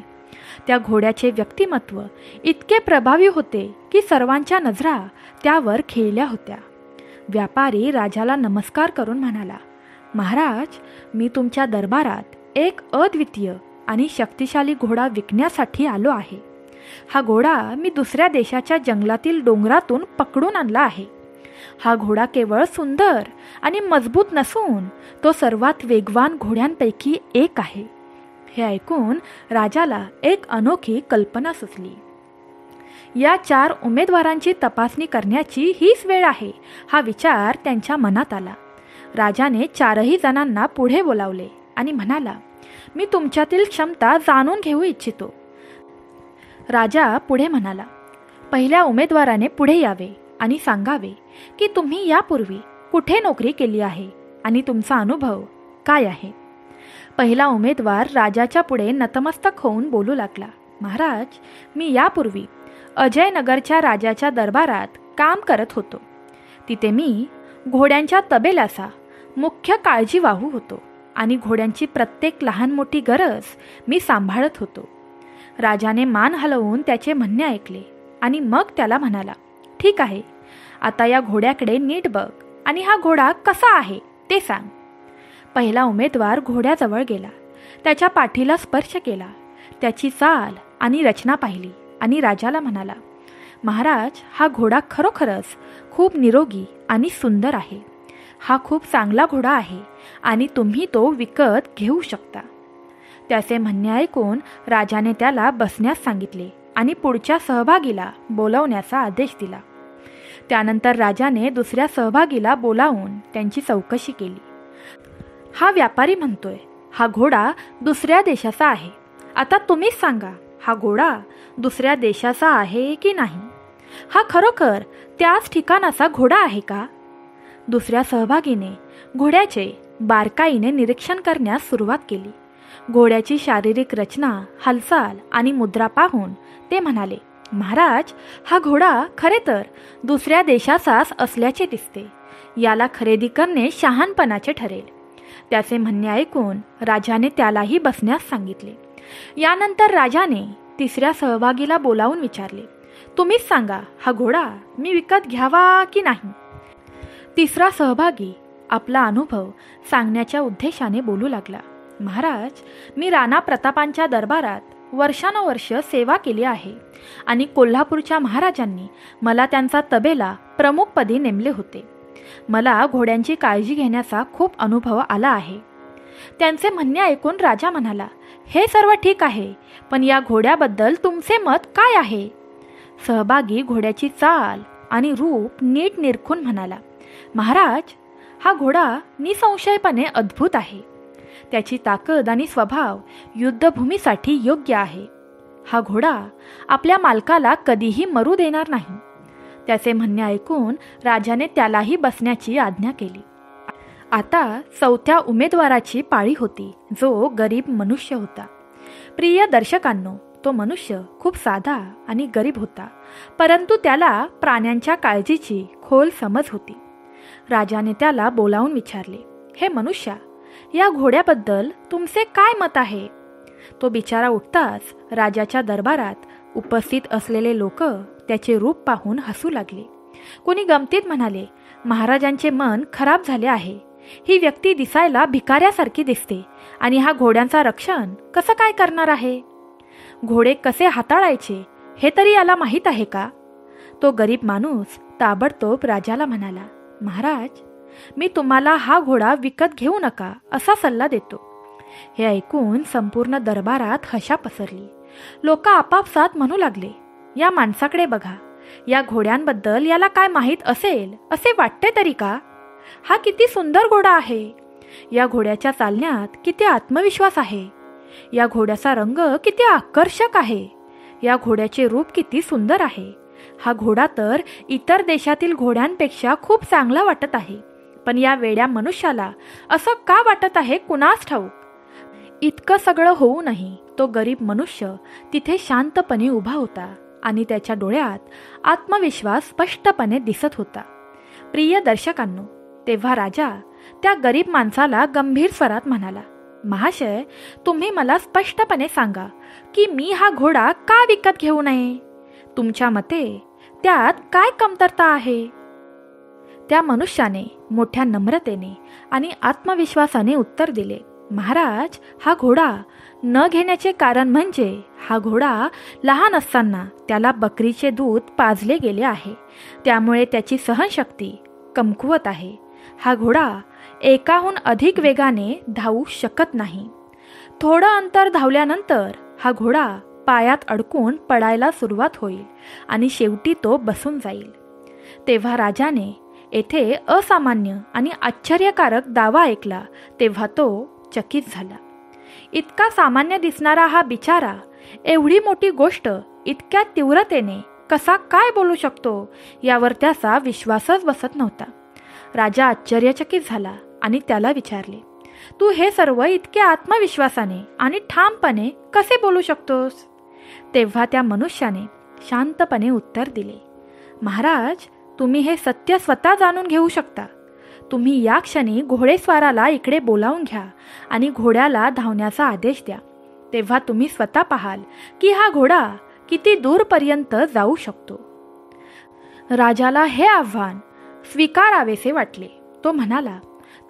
त्या घोड्याचे व्यक्तिमत्व इतके प्रभावी होते की सर्वांच्या नजरा त्यावर खिळल्या होत्या. व्यापारी राजाला नमस्कार करून म्हणाला, महाराज, मी तुमच्या दरबारात एक अद्वितीय आणि शक्तिशाली घोडा विकण्यासाठी आलो आहे. हा घोडा मी दुसऱ्या देशाच्या जंगलातील डोंगरातून पकडून आणला आहे. हा घोडा केवळ सुंदर आणि मजबूत नसून तो सर्वात वेगवान घोड्यांपैकी एक आहे. हे ऐकून राजाला एक अनोखी कल्पना सुचली. या 4 उमेदवारांची तपासणी करण्याची हीच वेळ आहे, हा विचार त्यांच्या मनात आला. राजाने 4ही जणांना पुढे बोलावले आणि म्हणाला, मी तुमच्यातील क्षमता जाणून घेऊ इच्छितो. राजा पुढे म्हणाला, पहिल्या उमेदवाराने पुढे यावे आणि सांगावे की तुम्ही यापूर्वी कुठे नोकरी केली आहे आणि तुमचा अनुभव काय आहे. पहिला उमेदवार राजाच्या पुढे नतमस्तक होऊन बोलू लागला, महाराज, मी यापूर्वी अजयनगरच्या राजाच्या दरबारात काम करत होतो. तिथे मी घोड्यांच्या तबेल्याचा मुख्य काळजीवाहू होतो आणि घोड्यांची प्रत्येक लहान मोठी गरज मी सांभाळत होतो. राजाने मान हलवून त्याचे म्हणणे ऐकले आणि मग त्याला म्हणाला, ठीक आहे, आता या घोड्याकडे नीट बघ आणि हा घोडा कसा आहे ते सांग. पहिला उमेदवार घोड्याजवळ गेला, त्याच्या पाठीला स्पर्श केला, त्याची चाल आणि रचना पाहिली आणि राजाला म्हणाला, महाराज, हा घोडा खरोखरच खूप निरोगी आणि सुंदर आहे. हा खूप चांगला घोडा आहे आणि तुम्ही तो विकत घेऊ शकता. त्याचे म्हणणे ऐकून राजाने त्याला बसण्यास सांगितले आणि पुढच्या सहभागीला बोलावण्याचा आदेश दिला. त्यानंतर राजाने दुसऱ्या सहभागीला बोलावून त्यांची चौकशी केली. हा व्यापारी म्हणतोय, हा घोडा दुसऱ्या देशाचा आहे. आता तुम्हीच सांगा, हा घोडा दुसऱ्या देशाचा आहे की नाही? हा खरोखर त्याच ठिकाणाचा घोडा आहे का? दुसऱ्या सहभागीने घोड्याचे बारकाईने निरीक्षण करण्यास सुरुवात केली. घोड्याची शारीरिक रचना, हालचाल आणि मुद्रा पाहून ते म्हणाले, महाराज, हा घोडा खरे तर दुसऱ्या देशाचाच असल्याचे दिसते. याला खरेदी करणे शहाणपणाचे ठरेल. त्याचे म्हणणे ऐकून राजाने त्यालाही बसण्यास सांगितले. यानंतर राजाने तिसऱ्या सहभागीला बोलावून विचारले, तुम्हीच सांगा, हा घोडा मी विकत घ्यावा की नाही? तिसरा सहभागी आपला अनुभव सांगण्याच्या उद्देशाने बोलू लागला, महाराज, मी राणा प्रतापांच्या दरबारात वर्षानुवर्ष सेवा केली आहे आणि कोल्हापूरच्या महाराजांनी मला त्यांचा तबेला प्रमुखपदी नेमले होते. मला घोड्यांची काळजी घेण्याचा खूप अनुभव आला आहे. त्यांचे म्हणणे ऐकून राजा म्हणाला, हे सर्व ठीक आहे, पण या घोड्याबद्दल तुमचे मत काय आहे? सहभागी घोड्याची चाल आणि रूप नीट निरखून म्हणाला, महाराज, हा घोडा निसंशयपणे अद्भुत आहे. त्याची ताकद आणि स्वभाव युद्धभूमीसाठी योग्य आहे. हा घोडा आपल्या मालकाला कधीही मरू देणार नाही. त्याचे म्हणणे ऐकून राजाने त्यालाही बसण्याची आज्ञा केली. आता 4थ्या उमेदवाराची पाळी होती, जो गरीब मनुष्य होता. प्रिय दर्शकांनो, तो मनुष्य खूप साधा आणि गरीब होता, परंतु त्याला प्राण्यांच्या काळजीची खोल समज होती. राजाने त्याला बोलावून विचारले, हे मनुष्या, या घोड्याबद्दल तुमचे काय मत आहे? तो बिचारा उठताच राजाच्या दरबारात उपस्थित असलेले लोक त्याचे रूप पाहून हसू लागले. कोणी गमतीत म्हणाले, महाराजांचे मन खराब झाले आहे. ही व्यक्ती दिसायला भिकाऱ्यासारखी दिसते आणि हा घोड्यांचा रक्षण कसं काय करणार आहे? घोडे कसे हाताळायचे हे तरी याला माहीत आहे का? तो गरीब माणूस ताबडतोब राजाला म्हणाला, महाराज, मी तुम्हाला हा घोडा विकत घेऊ नका असा सल्ला देतो. हे ऐकून संपूर्ण दरबारात हशा पसरली. लोक आपापसात म्हणू लागले, या माणसाकडे बघा, या घोड्यांबद्दल याला काय माहीत असेल असे वाटते तरी का? हा किती सुंदर घोडा आहे. या घोड्याच्या चालण्यात किती आत्मविश्वास आहे. या घोड्याचा रंग किती आकर्षक आहे. या घोड्याचे रूप किती सुंदर आहे. हा घोडा तर इतर देशातील घोड्यांपेक्षा खूप चांगला वाटत आहे, पण या वेड्या मनुष्याला असं का वाटत आहे कुणास ठाऊक. इतकं सगळं होऊनही तो गरीब मनुष्य तिथे शांतपणे उभा होता आणि त्याच्या डोळ्यात आत्मविश्वास स्पष्टपणे दिसत होता. प्रिय दर्शकांनो, तेव्हा राजा त्या गरीब माणसाला गंभीर स्वरात म्हणाला, महाशय, तुम्ही मला स्पष्टपणे सांगा की मी हा घोडा का विकत घेऊ नये? तुमच्या मते त्यात काय कमतरता आहे? त्या मनुष्याने मोठ्या नम्रतेने आणि आत्मविश्वासाने उत्तर दिले, महाराज, हा घोडा न घेण्याचे कारण म्हणजे हा घोडा लहान असताना त्याला बकरीचे दूध पाजले गेले आहे, त्यामुळे त्याची सहनशक्ती कमकुवत आहे. हा घोडा एकाहून अधिक वेगाने धावू शकत नाही. थोडं अंतर धावल्यानंतर हा घोडा पायात अडकून पडायला सुरुवात होईल आणि शेवटी तो बसून जाईल. तेव्हा राजाने येथे असामान्य आणि आश्चर्यकारक दावा ऐकला तेव्हा तो चकित झाला. इतका सामान्य दिसणारा हा बिचारा एवढी मोठी गोष्ट इतक्या तीव्रतेने कसा काय बोलू शकतो यावर त्याचा विश्वासच बसत नव्हता. राजा आश्चर्यचकित झाला आणि त्याला विचारले, तू हे सर्व इतके आत्मविश्वासाने आणि ठामपणे कसे बोलू शकतोस? तेव्हा त्या मनुष्याने शांतपणे उत्तर दिले, महाराज, तुम्ही हे सत्य स्वतः जाणून घेऊ शकता. तुम्ही या क्षणी घोडेस्वाराला इकडे बोलावून घ्या आणि घोड्याला धावण्याचा आदेश द्या. तेव्हा तुम्ही स्वतः पाहाल की हा घोडा किती दूरपर्यंत जाऊ शकतो. राजाला हे आव्हान स्वीकारावेसे वाटले. तो म्हणाला,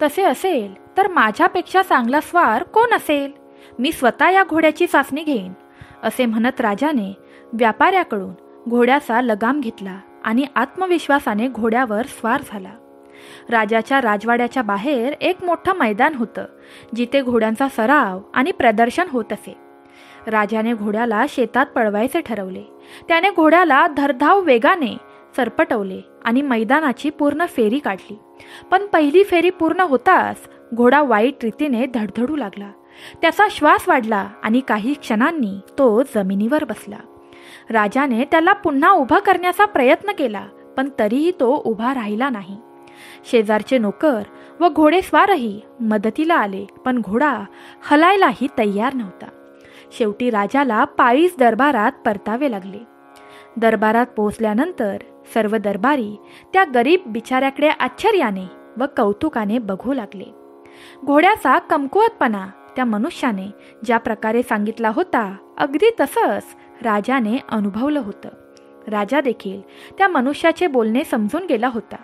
तसे असेल तर माझ्यापेक्षा चांगला स्वार कोण असेल? मी स्वतः या घोड्याची चाचणी घेईन. असे म्हणत राजाने व्यापाऱ्याकडून घोड्याचा लगाम घेतला आणि आत्मविश्वासाने घोड्यावर स्वार झाला. राजाच्या राजवाड्याच्या बाहेर एक मोठं मैदान होतं, जिथे घोड्यांचा सराव आणि प्रदर्शन होत असे. राजाने घोड्याला शेतात पळवायचे ठरवले. त्याने घोड्याला धरधाव वेगाने सरपटवले आणि मैदानाची पूर्ण फेरी काढली. पण पहिली फेरी पूर्ण होताच घोडा वाईट रीतीने धडधडू लागला. त्याचा श्वास वाढला आणि काही क्षणांनी तो जमिनीवर बसला. राजाने त्याला पुन्हा उभा करण्याचा प्रयत्न केला, पण तरीही तो उभा राहिला नाही. शेजारचे नोकर व घोडेस्वारही मदतीला आले, पण घोडा हलायलाही तयार नव्हता. शेवटी राजाला पायीच दरबारात परतावे लागले. दरबारात पोहोचल्यानंतर सर्व दरबारी त्या गरीब बिचाऱ्याकडे आश्चर्याने व कौतुकाने बघू लागले. घोड्याचा कमकुवतपणा त्या मनुष्याने ज्या प्रकारे सांगितला होता, अगदी तसंच राजाने अनुभवलं होतं. राजा देखील त्या मनुष्याचे बोलणे समजून गेला होता.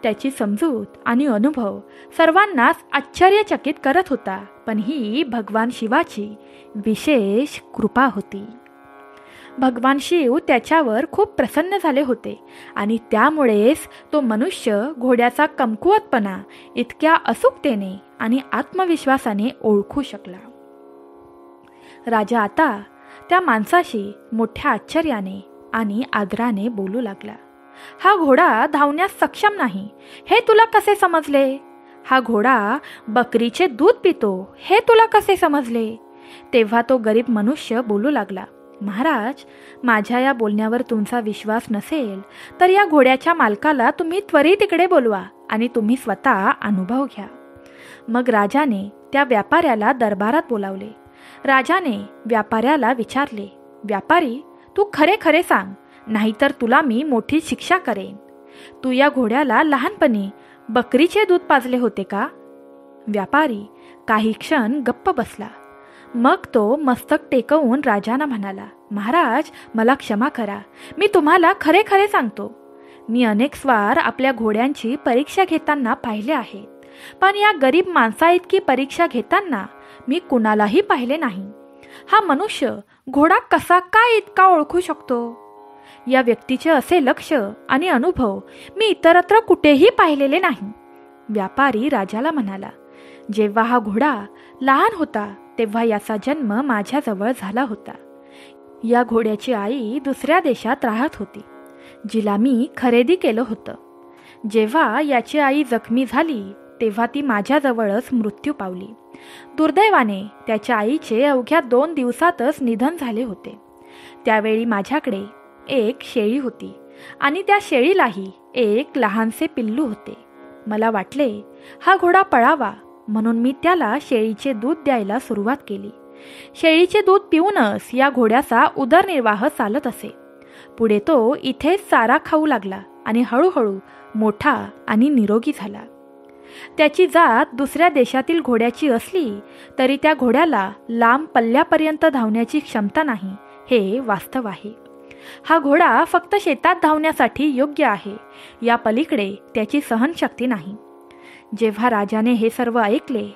त्याची समजूत आणि अनुभव सर्वांनाच आश्चर्यचकित करत होता. पण ही भगवान शिवाची विशेष कृपा होती. भगवान शिव त्याच्यावर खूप प्रसन्न झाले होते आणि त्यामुळेच तो मनुष्य घोड्याचा कमकुवतपणा इतक्या अचूकतेने आणि आत्मविश्वासाने ओळखू शकला. राजा आता त्या माणसाशी मोठ्या आश्चर्याने आणि आदराने बोलू लागला. हा घोडा धावण्यास सक्षम नाही हे तुला कसे समजले? हा घोडा बकरीचे दूध पितो हे तुला कसे समजले? तेव्हा तो गरीब मनुष्य बोलू लागला, महाराज, माझ्या या बोलण्यावर तुमचा विश्वास नसेल तर या घोड्याच्या मालकाला तुम्ही त्वरित इकडे बोलवा आणि तुम्ही स्वतः अनुभव घ्या. मग राजाने त्या व्यापाऱ्याला दरबारात बोलावले. राजाने व्यापाऱ्याला विचारले, व्यापारी, तू खरे खरे सांग, नाहीतर तुला मी मोठी शिक्षा करेन. तू या घोड्याला लहानपणी बकरीचे दूध पाजले होते का? व्यापारी काही क्षण गप्प बसला. मग तो मस्तक टेकवून राजांना म्हणाला, महाराज, मला क्षमा करा. मी तुम्हाला खरे खरे सांगतो. मी अनेक स्वार आपल्या घोड्यांची परीक्षा घेताना पाहिले आहेत, पण या गरीब माणसाइतकी परीक्षा घेताना मी कुणालाही पाहिले नाही. हा मनुष्य घोडा कसा काय इतका ओळखू शकतो? या व्यक्तीचे असे लक्ष आणि अनुभव मी इतरत्र कुठेही पाहिलेले नाही. व्यापारी राजाला म्हणाला, जेव्हा हा घोडा लहान होता तेव्हा याचा जन्म माझ्याजवळ झाला होता. या घोड्याची आई दुसऱ्या देशात राहत होती, जिला मी खरेदी केलं होतं. जेव्हा याची आई जखमी झाली तेव्हा ती माझ्याजवळच मृत्यू पावली. दुर्दैवाने त्याच्या आईचे अवघ्या 2 दिवसातच निधन झाले होते. त्यावेळी माझ्याकडे एक शेळी होती आणि त्या शेळीलाही एक लहानसे पिल्लू होते. मला वाटले हा घोडा पळावा, म्हणून मी त्याला शेळीचे दूध द्यायला सुरुवात केली. शेळीचे दूध पिऊनच या घोड्याचा उदरनिर्वाह चालत असे. पुढे तो इथेच चारा खाऊ लागला आणि हळूहळू मोठा आणि निरोगी झाला. त्याची जात दुसऱ्या देशातील घोड्याची असली तरी त्या घोड्याला लांब पल्ल्यापर्यंत धावण्याची क्षमता नाही, हे वास्तव आहे. हा घोडा फक्त शेतात धावण्यासाठी योग्य आहे, या पलीकडे त्याची सहनशक्ती नाही. जेव्हा राजाने हे सर्व ऐकले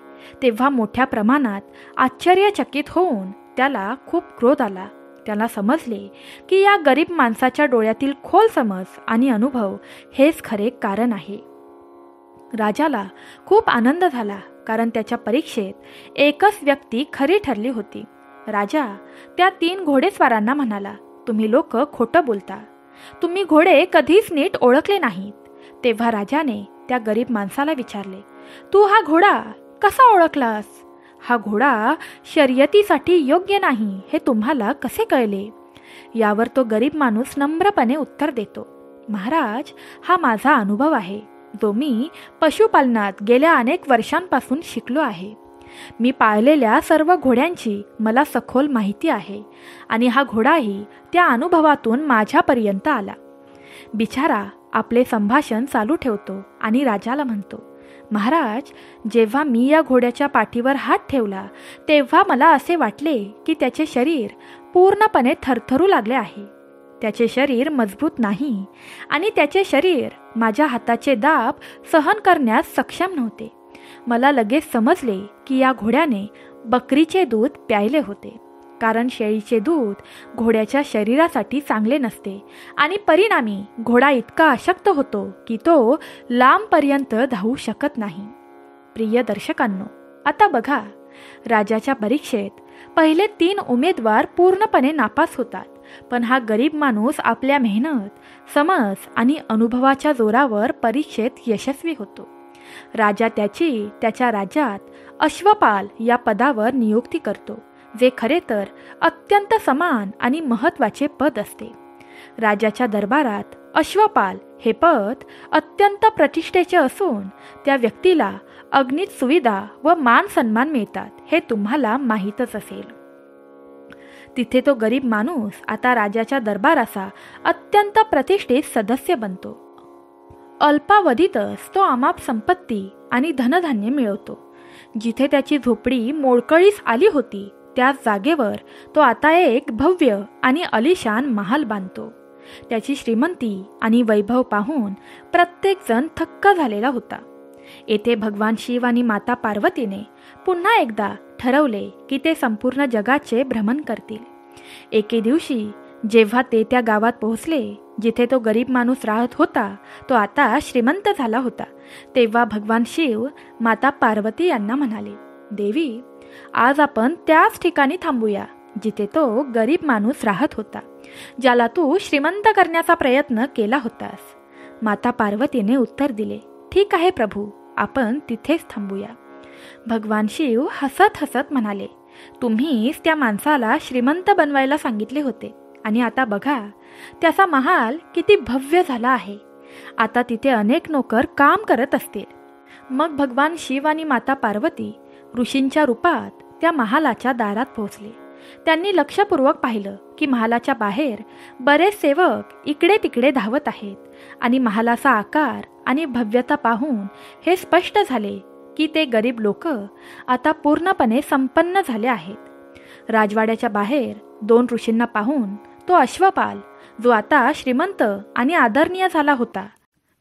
तेव्हा मोठ्या प्रमाणात आश्चर्यचकित होऊन त्याला खूप क्रोध आला. त्याला समजले की या गरीब माणसाच्या डोळ्यातील खोल समज आणि अनुभव हेच खरे कारण आहे. राजाला खूप आनंद झाला, कारण त्याच्या परीक्षेत एकच व्यक्ती खरी ठरली होती. राजा त्या 3 घोडेस्वारांना म्हणाला, तुम्ही लोक खोटं बोलता, तुम्ही घोडे कधीच नीट ओळखले नाहीत. तेव्हा राजाने त्या गरीब माणसाला विचारले, तू हा घोडा कसा ओळखलास? हा घोडा शर्यतीसाठी योग्य नाही हे तुम्हाला कसे कळले? यावर तो गरीब माणूस नम्रपणे उत्तर देतो, महाराज, हा माझा अनुभव आहे, जो मी पशुपालनात गेल्या अनेक वर्षांपासून शिकलो आहे. मी पाळलेल्या सर्व घोड्यांची मला सखोल माहिती आहे आणि हा घोडाही त्या अनुभवातून माझ्यापर्यंत आला. बिचारा आपले संभाषण चालू ठेवतो आणि राजाला म्हणतो, महाराज, जेव्हा मी या घोड्याच्या पाठीवर हात ठेवला तेव्हा मला असे वाटले की त्याचे शरीर पूर्णपणे थरथरू लागले आहे. त्याचे शरीर मजबूत नाही आणि त्याचे शरीर माझ्या हाताचे दाब सहन करण्यास सक्षम नव्हते. मला लगेच समजले की या घोड्याने बकरीचे दूध प्यायले होते, कारण शेळीचे दूध घोड्याच्या शरीरासाठी चांगले नसते आणि परिणामी घोडा इतका अशक्त होतो की तो लांबपर्यंत धावू शकत नाही. प्रिय दर्शकांनो, आता बघा, राजाच्या परीक्षेत पहिले 3 उमेदवार पूर्णपणे नापास होतात, पण हा गरीब माणूस आपल्या मेहनत, समज आणि अनुभवाच्या जोरावर परीक्षेत यशस्वी होतो. राजा त्याच्या राज्यात अश्वपाल या पदावर नियुक्ती करतो, जे खरे तर अत्यंत समान आणि महत्त्वाचे पद असते. राजाच्या दरबारात अश्वपाल हे पद अत्यंत प्रतिष्ठेचे असून त्या व्यक्तीला अगणित सुविधा व मान सन्मान मिळतात, हे तुम्हाला माहीतच असेल. तिथे तो गरीब माणूस आता राजाच्या दरबाराचा अत्यंत प्रतिष्ठित सदस्य बनतो. अल्पावधीतच तो अमाप संपत्ती आणि धनधान्य मिळवतो. जिथे त्याची झोपडी मोडकळीस आली होती त्याच जागेवर तो आता एक भव्य आणि आलिशान महाल बांधतो. त्याची श्रीमंती आणि वैभव पाहून प्रत्येकजण थक्क झालेला होता. येथे भगवान शिव आणि माता पार्वतीने पुन्हा एकदा ठरवले की ते संपूर्ण जगाचे भ्रमण करतील. एके दिवशी जेव्हा ते त्या गावात पोहोचले जिथे तो गरीब माणूस राहत होता, तो आता श्रीमंत झाला होता, तेव्हा भगवान शिव माता पार्वती यांना म्हणाले, देवी, आज आपण त्याच ठिकाणी थांबूया जिथे तो गरीब माणूस राहत होता, ज्याला तू श्रीमंत करण्याचा प्रयत्न केला होतास. माता पार्वतीने उत्तर दिले, ठीक आहे प्रभू, आपण तिथेच थांबूया. भगवान शिव हसत हसत म्हणाले, तुम्हीच त्या माणसाला श्रीमंत बनवायला सांगितले होते आणि आता बघा, त्याचा महाल किती भव्य झाला आहे. आता तिथे अनेक नोकर काम करत असतील. मग भगवान शिव आणि माता पार्वती ऋषींच्या रूपात त्या महालाच्या दारात पोहोचले. त्यांनी लक्षपूर्वक पाहिलं की महालाच्या बाहेर बरेच सेवक इकडे तिकडे धावत आहेत आणि महालाचा आकार आणि भव्यता पाहून हे स्पष्ट झाले की ते गरीब लोक आता पूर्णपणे संपन्न झाले आहेत. राजवाड्याच्या बाहेर 2 ऋषींना पाहून तो अश्वपाल, जो आता श्रीमंत आणि आदरणीय झाला होता,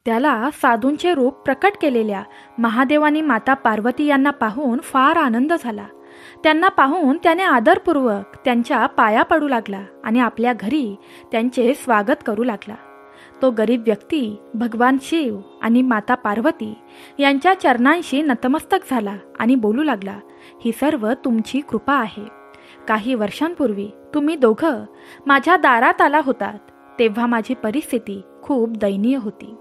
त्याला साधूंचे रूप प्रकट केलेल्या महादेव आणि माता पार्वती यांना पाहून फार आनंद झाला. त्यांना पाहून त्याने आदरपूर्वक त्यांच्या पाया पडू लागला आणि आपल्या घरी त्यांचे स्वागत करू लागला. तो गरीब व्यक्ती भगवान शिव आणि माता पार्वती यांच्या चरणांशी नतमस्तक झाला आणि बोलू लागला, ही सर्व तुमची कृपा आहे. काही वर्षांपूर्वी तुम्ही दोघं माझ्या दारात आला होतात, तेव्हा माझी परिस्थिती खूप दयनीय होती.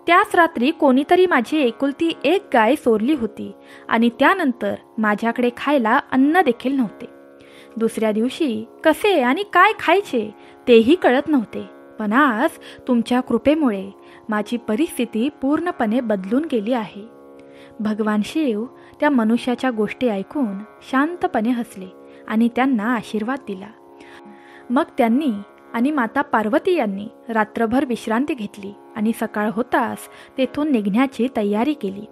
त्याच रात्री कोणीतरी माझी एकुलती एक गाय चोरली होती आणि त्यानंतर माझ्याकडे खायला अन्न देखील नव्हते. दुसऱ्या दिवशी कसे आणि काय खायचे तेही कळत नव्हते. पण आज तुमच्या कृपेमुळे माझी परिस्थिती पूर्णपणे बदलून गेली आहे. भगवान शिव त्या मनुष्याच्या गोष्टी ऐकून शांतपणे हसले आणि त्यांना आशीर्वाद दिला. मग त्यांनी आणि माता पार्वती यांनी रात्रभर विश्रांती घेतली आणि सकाळ होताच तेथून निघण्याची तयारी केली.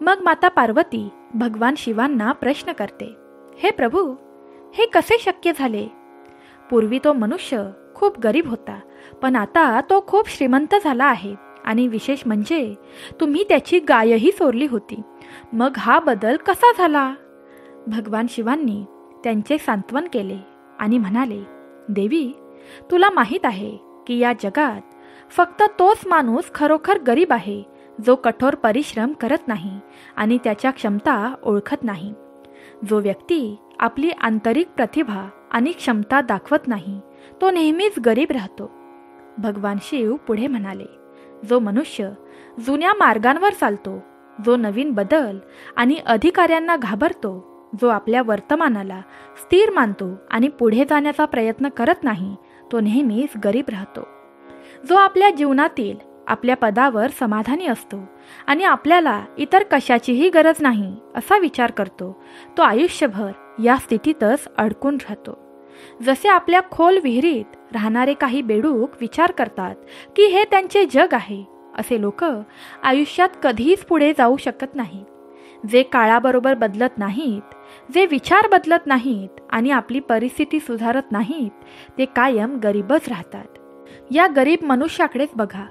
मग माता पार्वती भगवान शिवांना प्रश्न करते, हे प्रभू, हे कसे शक्य झाले? पूर्वी तो मनुष्य खूप गरीब होता, पण आता तो खूप श्रीमंत झाला आहे, आणि विशेष म्हणजे तुम्ही त्याची गायही चोरली होती. मग हा बदल कसा झाला? भगवान शिवांनी त्यांचे सांत्वन केले आणि म्हणाले, देवी, तुला माहीत आहे की या जगात फक्त तोच माणूस खरोखर गरीब आहे जो कठोर परिश्रम करत नाही आणि त्याच्या क्षमता ओळखत नाही. जो व्यक्ती आपली आंतरिक प्रतिभा आणि क्षमता दाखवत नाही तो नेहमीच गरीब राहतो. भगवान शिव पुढे म्हणाले, जो मनुष्य जुन्या मार्गांवर चालतो, जो नवीन बदल आणि अधिकाऱ्यांना घाबरतो, जो आपल्या वर्तमानाला स्थिर मानतो आणि पुढे जाण्याचा प्रयत्न करत नाही, तो नेहमीच गरीब राहतो. जो आपल्या जीवनातील आपल्या पदावर समाधानी असतो आणि आपल्याला इतर कशाचीही गरज नाही असा विचार करतो, तो आयुष्यभर या स्थितीतच अडकून राहतो. जसे आपल्या खोल विहिरीत राहणारे काही बेडूक विचार करतात की हे त्यांचे जग आहे, असे लोक आयुष्यात कधीच पुढे जाऊ शकत नाहीत. जे काळाबरोबर बदलत नाहीत, जे विचार बदलत नाहीत आणि आपली परिस्थिती सुधारत नाहीत, ते कायम गरीबच राहतात. या गरीब मनुष्याकडेच बघा.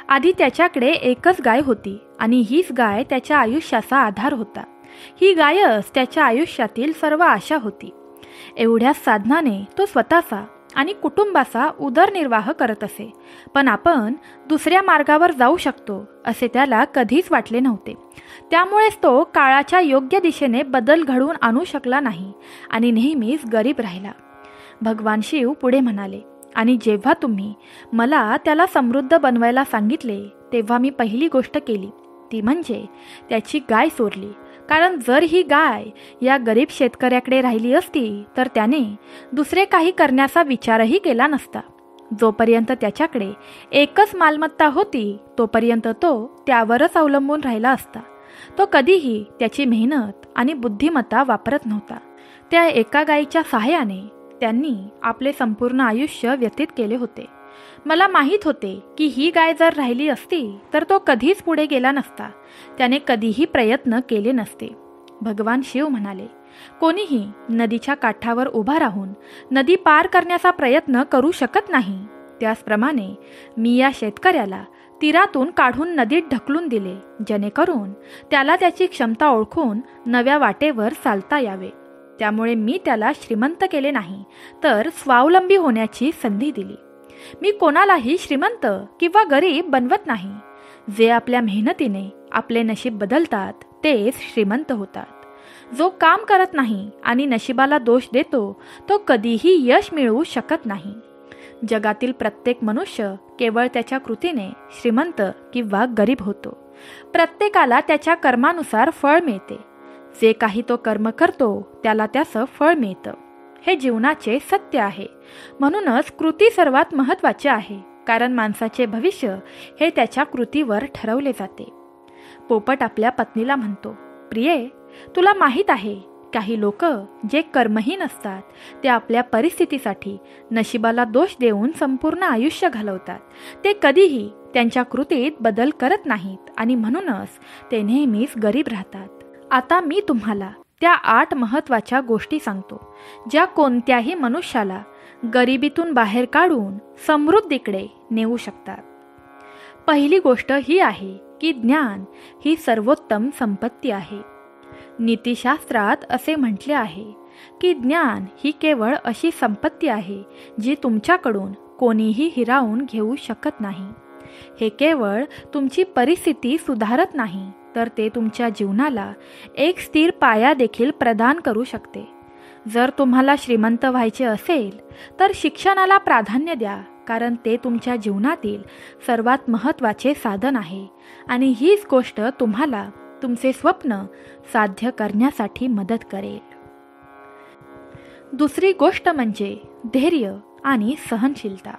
आधी त्याच्याकडे एकच गाय होती आणि हीच गाय त्याच्या आयुष्याचा आधार होता. ही गायच त्याच्या आयुष्यातील सर्व आशा होती. एवढ्या साधनाने तो स्वतःचा आणि कुटुंबाचा उदरनिर्वाह करत असे, पण आपण दुसऱ्या मार्गावर जाऊ शकतो असे त्याला कधीच वाटले नव्हते. त्यामुळेच तो काळाच्या योग्य दिशेने बदल घडवून आणू शकला नाही आणि नेहमीच गरीब राहिला. भगवान शिव पुढे म्हणाले, आणि जेव्हा तुम्ही मला त्याला समृद्ध बनवायला सांगितले तेव्हा मी पहिली गोष्ट केली ती म्हणजे त्याची गाय चोरली. कारण जर ही गाय या गरीब शेतकऱ्याकडे राहिली असती तर त्याने दुसरे काही करण्याचा विचारही केला नसता. जोपर्यंत त्याच्याकडे एकच मालमत्ता होती तोपर्यंत तो त्यावरच अवलंबून राहिला असता. तो कधीही त्याची मेहनत आणि बुद्धिमत्ता वापरत नव्हता. त्या एका गायीच्या सहाय्याने त्यांनी आपले संपूर्ण आयुष्य व्यतीत केले होते. मला माहीत होते की ही गाय जर राहिली असती तर तो कधीच पुढे गेला नसता, त्याने कधीही प्रयत्न केले नसते. भगवान शिव म्हणाले, कोणीही नदीच्या काठावर उभा राहून नदी पार करण्याचा प्रयत्न करू शकत नाही. त्याचप्रमाणे मी या शेतकऱ्याला तीरातून काढून नदीत ढकलून दिले, जेणेकरून त्याला त्याची क्षमता ओळखून नव्या वाटेवर चालता यावे. त्यामुळे मी त्याला श्रीमंत केले नाही तर स्वावलंबी होण्याची संधी दिली. मी कोणालाही श्रीमंत किंवा गरीब बनवत नाही. जे आपल्या मेहनतीने आपले नशीब बदलतात तेच श्रीमंत होतात. जो काम करत नाही आणि नशिबाला दोष देतो तो कधीही यश मिळवू शकत नाही. जगातील प्रत्येक मनुष्य केवळ त्याच्या कृतीने श्रीमंत किंवा गरीब होतो. प्रत्येकाला त्याच्या कर्मानुसार फळ मिळते. जे काही तो कर्म करतो त्याला त्याचं फळ मिळतं. हे जीवनाचे सत्य आहे. म्हणूनच कृती सर्वात महत्त्वाची आहे, कारण माणसाचे भविष्य हे त्याच्या कृतीवर ठरवले जाते. पोपट आपल्या पत्नीला म्हणतो, प्रिये, तुला माहीत आहे काही लोक जे कर्महीन असतात ते आपल्या परिस्थितीसाठी नशिबाला दोष देऊन संपूर्ण आयुष्य घालवतात. ते कधीही त्यांच्या कृतीत बदल करत नाहीत आणि म्हणूनच ते नेहमीच गरीब राहतात. आता मी तुम्हाला त्या 8 महत्त्वाच्या गोष्टी सांगतो ज्या कोणत्याही मनुष्याला गरिबीतून बाहेर काढून समृद्धीकडे नेऊ शकतात. पहिली गोष्ट ही आहे की ज्ञान ही सर्वोत्तम संपत्ती आहे. नीतिशास्त्रात असे म्हटले आहे की ज्ञान ही केवळ अशी संपत्ती आहे जी तुमच्याकडून कोणीही हिरावून घेऊ शकत नाही. हे केवळ तुमची परिस्थिती सुधारत नाही तर ते तुमच्या जीवनाला एक स्थिर पाया देखील प्रदान करू शकते. जर तुम्हाला श्रीमंत व्हायचे असेल तर शिक्षणाला प्राधान्य द्या, कारण ते तुमच्या जीवनातील सर्वात महत्त्वाचे साधन आहे आणि हीच गोष्ट तुम्हाला तुमचे स्वप्न साध्य करण्यासाठी मदत करेल. दुसरी गोष्ट म्हणजे धैर्य आणि सहनशीलता.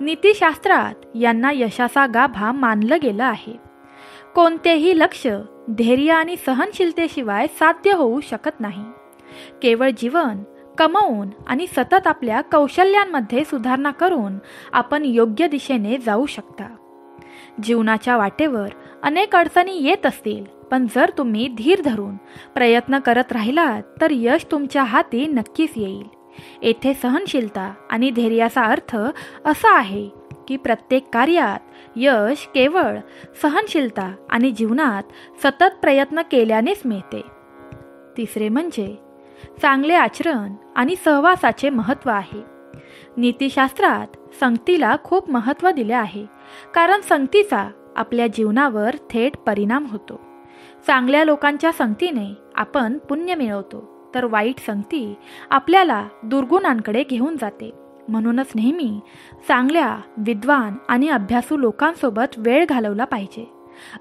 नीतिशास्त्रात यांना यशाचा गाभा मानलं गेलं आहे. कोणतेही लक्ष्य धैर्य आणि सहनशीलतेशिवाय साध्य होऊ शकत नाही. केवळ जीवन कमवून आणि सतत आपल्या कौशल्यांमध्ये सुधारणा करून आपण योग्य दिशेने जाऊ शकता. जीवनाच्या वाटेवर अनेक अडचणी येत असतील, पण जर तुम्ही धीर धरून प्रयत्न करत राहिलात तर यश तुमच्या हाती नक्कीच येईल. येथे सहनशीलता आणि धैर्याचा अर्थ असा आहे की प्रत्येक कार्यात यश केवळ सहनशीलता आणि जीवनात सतत प्रयत्न केल्यानेच मिळते. तिसरे म्हणजे चांगले आचरण आणि सहवासाचे महत्त्व आहे. नीतिशास्त्रात संगतीला खूप महत्त्व दिले आहे, कारण संगतीचा आपल्या जीवनावर थेट परिणाम होतो. चांगल्या लोकांच्या संगतीने आपण पुण्य मिळवतो, तर वाईट संगती आपल्याला दुर्गुणांकडे घेऊन जाते. म्हणूनच नेहमी चांगल्या, विद्वान आणि अभ्यासू लोकांसोबत वेळ घालवला पाहिजे.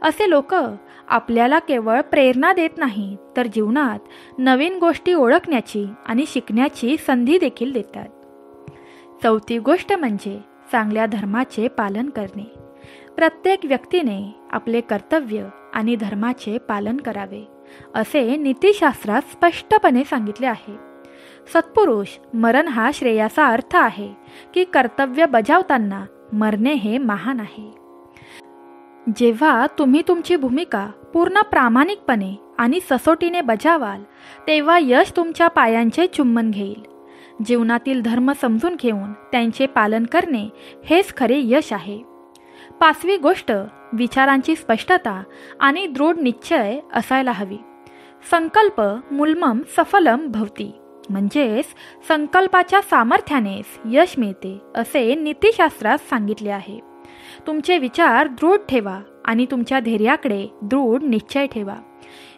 असे लोक आपल्याला केवळ प्रेरणा देत नाहीत, तर जीवनात नवीन गोष्टी ओळखण्याची आणि शिकण्याची संधी देखील देतात. चौथी गोष्ट म्हणजे चांगल्या धर्माचे पालन करणे. प्रत्येक व्यक्तीने आपले कर्तव्य आणि धर्माचे पालन करावे, असे नीतिशास्त्रात स्पष्टपणे सांगितले आहे. सत्पुरुष मरण हा श्रेयाचा अर्थ आहे की कर्तव्य बजावताना मरणे हे महान आहे. जेव्हा तुम्ही तुमची भूमिका पूर्ण प्रामाणिकपणे आणि ससोटीने बजावाल, तेव्हा यश तुमच्या पायांचे चुंबन घेईल. जीवनातील धर्म समजून घेऊन त्यांचे पालन करणे हेच खरे यश आहे. पाचवी गोष्ट विचारांची स्पष्टता आणि दृढ निश्चय असायला हवी. संकल्प मूलमम सफलम भवती, म्हणजेच संकल्पाच्या सामर्थ्यानेच यश मिळते, असे नीतिशास्त्रात सांगितले आहे. तुमचे विचार दृढ ठेवा आणि तुमच्या धैर्याकडे दृढ निश्चय ठेवा.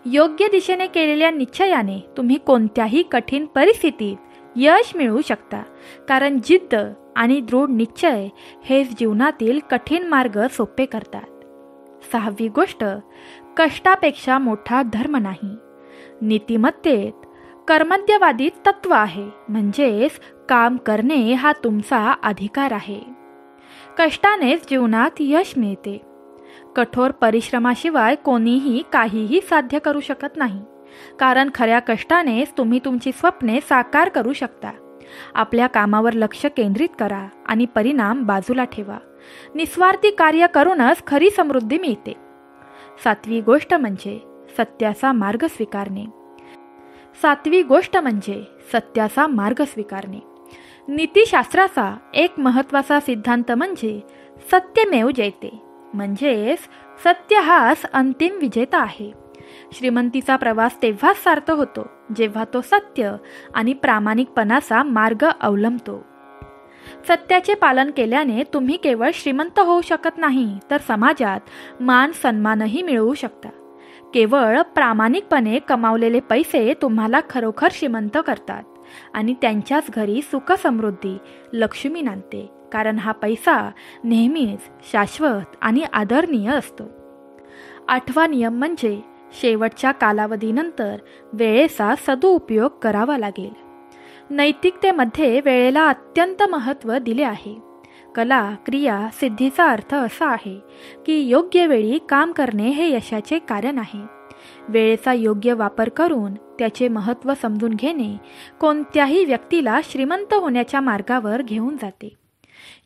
योग्य दिशेने केलेल्या निश्चयाने तुम्ही कोणत्याही कठीण परिस्थितीत यश मिळवू शकता, कारण जिद्द आणि दृढ निश्चय हेच जीवनातील कठीण मार्ग सोपे करतात. सहावी गोष्ट कष्टापेक्षा मोठा धर्म नाही. नीतिमत्तेत कर्मध्यवादी तत्व आहे, म्हणजेच काम करणे हा तुमचा अधिकार आहे. कष्टानेच जीवनात यश मिळते. कठोर परिश्रमाशिवाय कोणीही काहीही साध्य करू शकत नाही, कारण खऱ्या कष्टानेच तुम्ही तुमची स्वप्ने साकार करू शकता. आपल्या कामावर लक्ष केंद्रित करा आणि परिणाम बाजूला ठेवा. निस्वार्थी कार्य करूनच खरी समृद्धी मिळते. सातवी गोष्ट म्हणजे सत्याचा मार्ग स्वीकारणे. नीतिशास्त्राचा एक महत्त्वाचा सिद्धांत म्हणजे सत्यमेव जयते, म्हणजेच सत्य हाच अंतिम विजेता आहे. श्रीमंतीचा प्रवास तेव्हाच सार्थ होतो जेव्हा तो सत्य आणि प्रामाणिकपणाचा मार्ग अवलंबतो. सत्याचे पालन केल्याने तुम्ही केवळ श्रीमंत होऊ शकत नाही, तर समाजात मान सन्मानही मिळवू शकता. केवळ प्रामाणिकपणे कमावलेले पैसे तुम्हाला खरोखर श्रीमंत करतात आणि त्यांच्याच घरी सुख समृद्धी लक्ष्मी नांदते, कारण हा पैसा नेहमीच शाश्वत आणि आदरणीय असतो. आठवा नियम म्हणजे शेवटच्या कालावधीनंतर वेळेचा सदुपयोग करावा लागेल. नैतिकतेमध्ये वेळेला अत्यंत महत्त्व दिले आहे. कला, क्रिया, सिद्धीचा अर्थ असा आहे की योग्य वेळी काम करणे हे यशाचे कारण आहे. वेळेचा योग्य वापर करून त्याचे महत्त्व समजून घेणे कोणत्याही व्यक्तीला श्रीमंत होण्याच्या मार्गावर घेऊन जाते.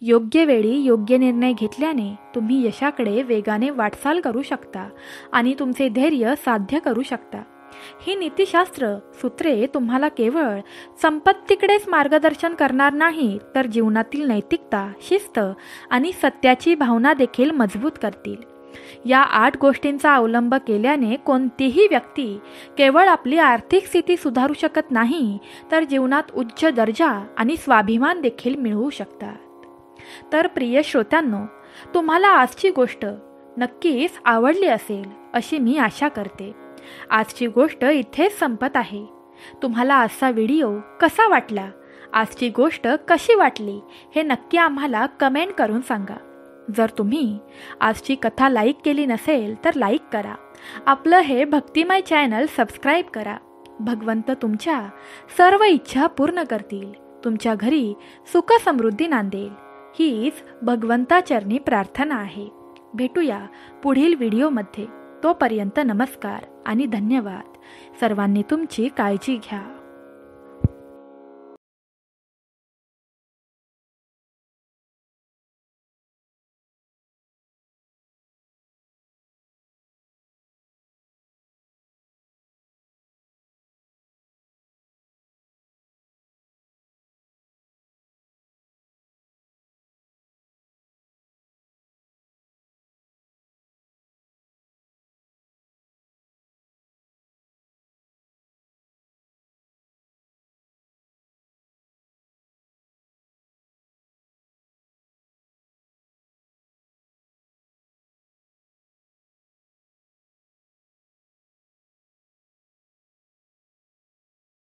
योग्य वेळी योग्य निर्णय घेतल्याने तुम्ही यशाकडे वेगाने वाटचाल करू शकता आणि तुमचे धैर्य साध्य करू शकता. ही नीतिशास्त्र सूत्रे तुम्हाला केवळ संपत्तीकडेच मार्गदर्शन करणार नाही, तर जीवनातील नैतिकता, शिस्त आणि सत्याची भावना देखील मजबूत करतील. या 8 गोष्टींचा अवलंब केल्याने कोणतीही व्यक्ती केवळ आपली आर्थिक स्थिती सुधारू शकत नाही, तर जीवनात उच्च दर्जा आणि स्वाभिमान देखील मिळवू शकतात. तर प्रिय श्रोत्यांनो, तुम्हाला आजची गोष्ट नक्कीच आवडली असेल अशी मी आशा करते. आजची गोष्ट इथेच संपत आहे. तुम्हाला आजचा व्हिडिओ कसा वाटला, आजची गोष्ट कशी वाटली हे नक्की आम्हाला कमेंट करून सांगा. जर तुम्ही आजची कथा लाईक केली नसेल तर लाईक करा. आपलं हे भक्तिमय चॅनल सबस्क्राईब करा. भगवंत तुमच्या सर्व इच्छा पूर्ण करतील, तुमच्या घरी सुख समृद्धी नांदेल, हीच भगवंताचरणी प्रार्थना आहे. भेटूया पुढील व्हिडिओमध्ये. तोपर्यंत नमस्कार आणि धन्यवाद. सर्वांनी तुमची काळजी घ्या.